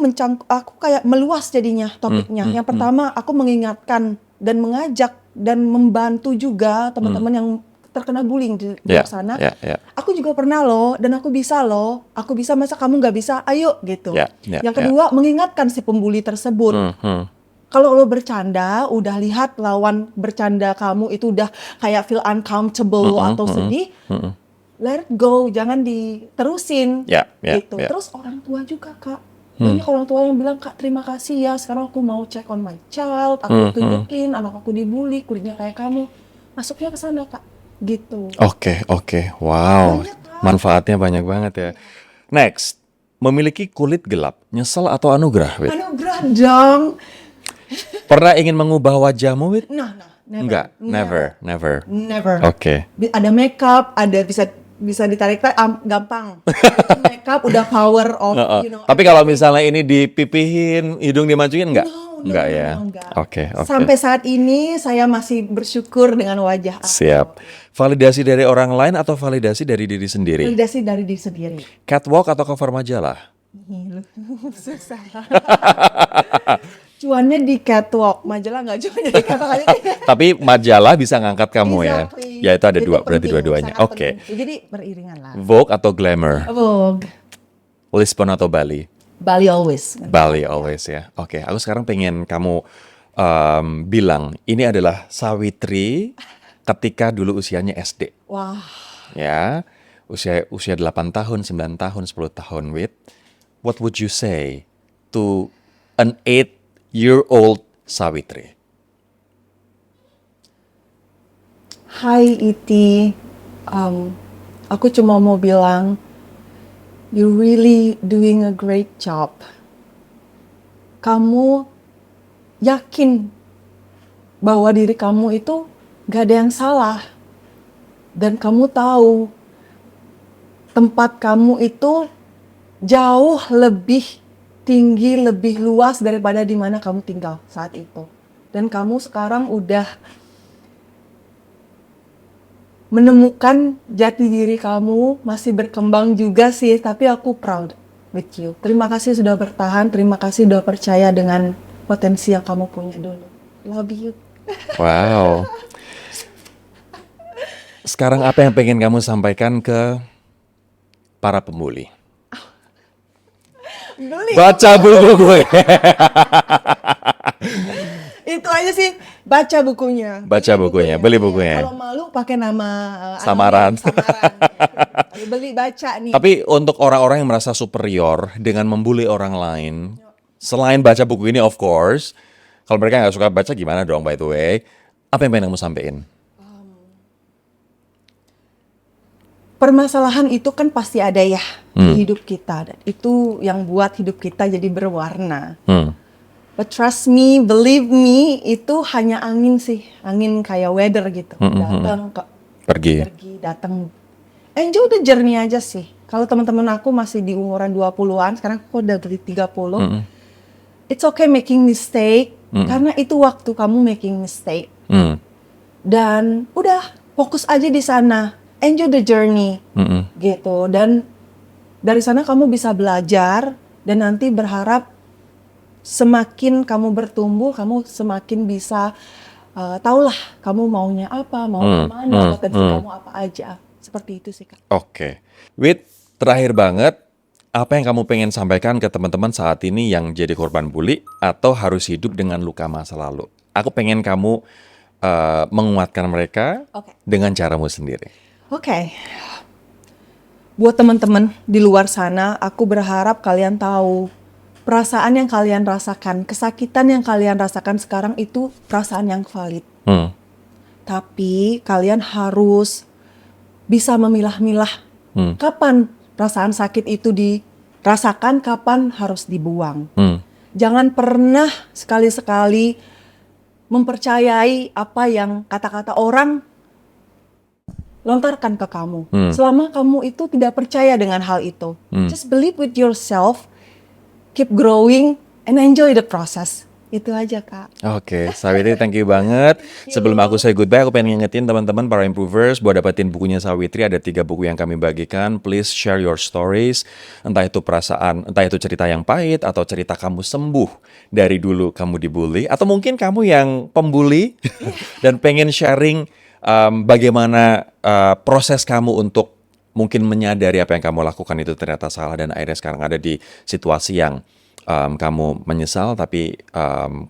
aku kayak meluas jadinya topiknya. Yang pertama aku mengingatkan dan mengajak dan membantu juga teman-teman yang terkena bullying di luar sana. Aku juga pernah loh, dan aku bisa loh. Aku bisa, masa kamu nggak bisa? Ayo gitu. Yang kedua, mengingatkan si pembuli tersebut. Kalau lo bercanda, udah lihat lawan bercanda kamu itu udah kayak feel uncomfortable atau sedih, let it go, jangan diterusin gitu. Terus orang tua juga Kak. Banyak orang tua yang bilang, Kak terima kasih ya, sekarang aku mau check on my child, aku tunjukin anak aku dibully, kulitnya kayak kamu. Masuknya ke sana Kak. Gitu. Oke. Wow. Manfaatnya banyak banget ya. Next, memiliki kulit gelap, nyesel atau anugerah, Wit? Anugerah dong. Pernah ingin mengubah wajahmu, Wit? Nah, never. Enggak, never. Oke. Ada makeup, ada bisa ditarik gampang. Makeup udah power of, Tapi kalau misalnya ini dipipihin, hidung dimajuin enggak? Enggak ya. Oke. Sampai saat ini saya masih bersyukur dengan wajah aku. Siap. Validasi dari orang lain atau validasi dari diri sendiri? Validasi dari diri sendiri. Catwalk atau cover majalah? Susah. Cuannya di catwalk, majalah nggak cuannya di catwalk. Tapi majalah bisa ngangkat kamu Exactly. ya. Ya itu ada dua, berarti dua-duanya. Oke. Jadi beriringan lah. Vogue atau Glamour? Vogue. Lisbon atau Bali? Bali always. Bali always ya. Oke, aku sekarang pengen kamu bilang ini adalah Sawitri ketika dulu usianya SD. Wah. Ya, usia 8 tahun, 9 tahun, 10 tahun, Wit. What would you say to an 8-year-old Sawitri? Hai Iti, aku cuma mau bilang, you really doing a great job. Kamu yakin bahwa diri kamu itu gak ada yang salah. Dan kamu tahu tempat kamu itu jauh lebih tinggi, lebih luas daripada di mana kamu tinggal saat itu. Dan kamu sekarang udah menemukan jati diri kamu, masih berkembang juga sih, tapi aku proud with you. Terima kasih sudah bertahan, terima kasih sudah percaya dengan potensi yang kamu punya dulu. Love you. Wow. Sekarang apa yang pengen kamu sampaikan ke para pembuli? Baca buku gue. Itu aja sih, baca bukunya. Baca bukunya, beli bukunya. Kalau malu pakai nama samaran. Beli baca nih. Tapi untuk orang-orang yang merasa superior dengan membuli orang lain, selain baca buku ini of course, kalau mereka nggak suka baca gimana dong by the way? Apa yang pengen kamu sampein? Permasalahan itu kan pasti ada ya di hidup kita, dan itu yang buat hidup kita jadi berwarna. But trust me, believe me, itu hanya angin sih, angin kayak weather gitu, datang pergi, datang. Enjoy the journey aja sih. Kalau teman-teman aku masih di umuran 20-an, sekarang aku udah di 30. It's okay making mistake, karena itu waktu kamu making mistake. Dan udah fokus aja di sana. Enjoy the journey, gitu. Dan dari sana kamu bisa belajar, dan nanti berharap semakin kamu bertumbuh, kamu semakin bisa tahulah kamu maunya apa, mau kemana, potensi kamu apa aja. Seperti itu sih, Kak. Oke. Wit, terakhir banget, apa yang kamu pengen sampaikan ke teman-teman saat ini yang jadi korban bully atau harus hidup dengan luka masa lalu? Aku pengen kamu menguatkan mereka Oke. dengan caramu sendiri. Oke. Buat teman-teman di luar sana, aku berharap kalian tahu perasaan yang kalian rasakan, kesakitan yang kalian rasakan sekarang itu perasaan yang valid. Tapi kalian harus bisa memilah-milah kapan perasaan sakit itu dirasakan, kapan harus dibuang. Jangan pernah sekali-sekali mempercayai apa yang kata-kata orang lontarkan ke kamu. Selama kamu itu tidak percaya dengan hal itu. Just believe with yourself, keep growing, and enjoy the process. Itu aja, Kak. Oke, Sawitri, thank you banget. Sebelum aku say goodbye, aku pengen ngingetin teman-teman para improvers buat dapetin bukunya Sawitri. Ada 3 buku yang kami bagikan. Please share your stories. Entah itu perasaan, entah itu cerita yang pahit atau cerita kamu sembuh dari dulu kamu dibully, atau mungkin kamu yang pembuli dan pengen sharing bagaimana proses kamu untuk mungkin menyadari apa yang kamu lakukan itu ternyata salah dan akhirnya sekarang ada di situasi yang kamu menyesal, tapi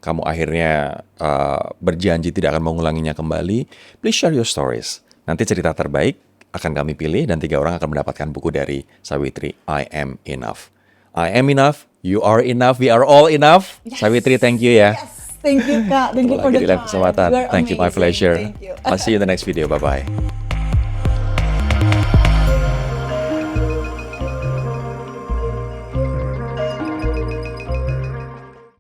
kamu akhirnya berjanji tidak akan mengulanginya kembali. Please share your stories. Nanti cerita terbaik akan kami pilih dan 3 orang akan mendapatkan buku dari Sawitri, I Am Enough. I am enough, you are enough, we are all enough. Yes. Sawitri, thank you ya. Yes, thank you, Kak. Thank you for the time. Kesempatan. You are Thank you, my amazing. pleasure. Thank you. I'll see you in the next video. Bye-bye.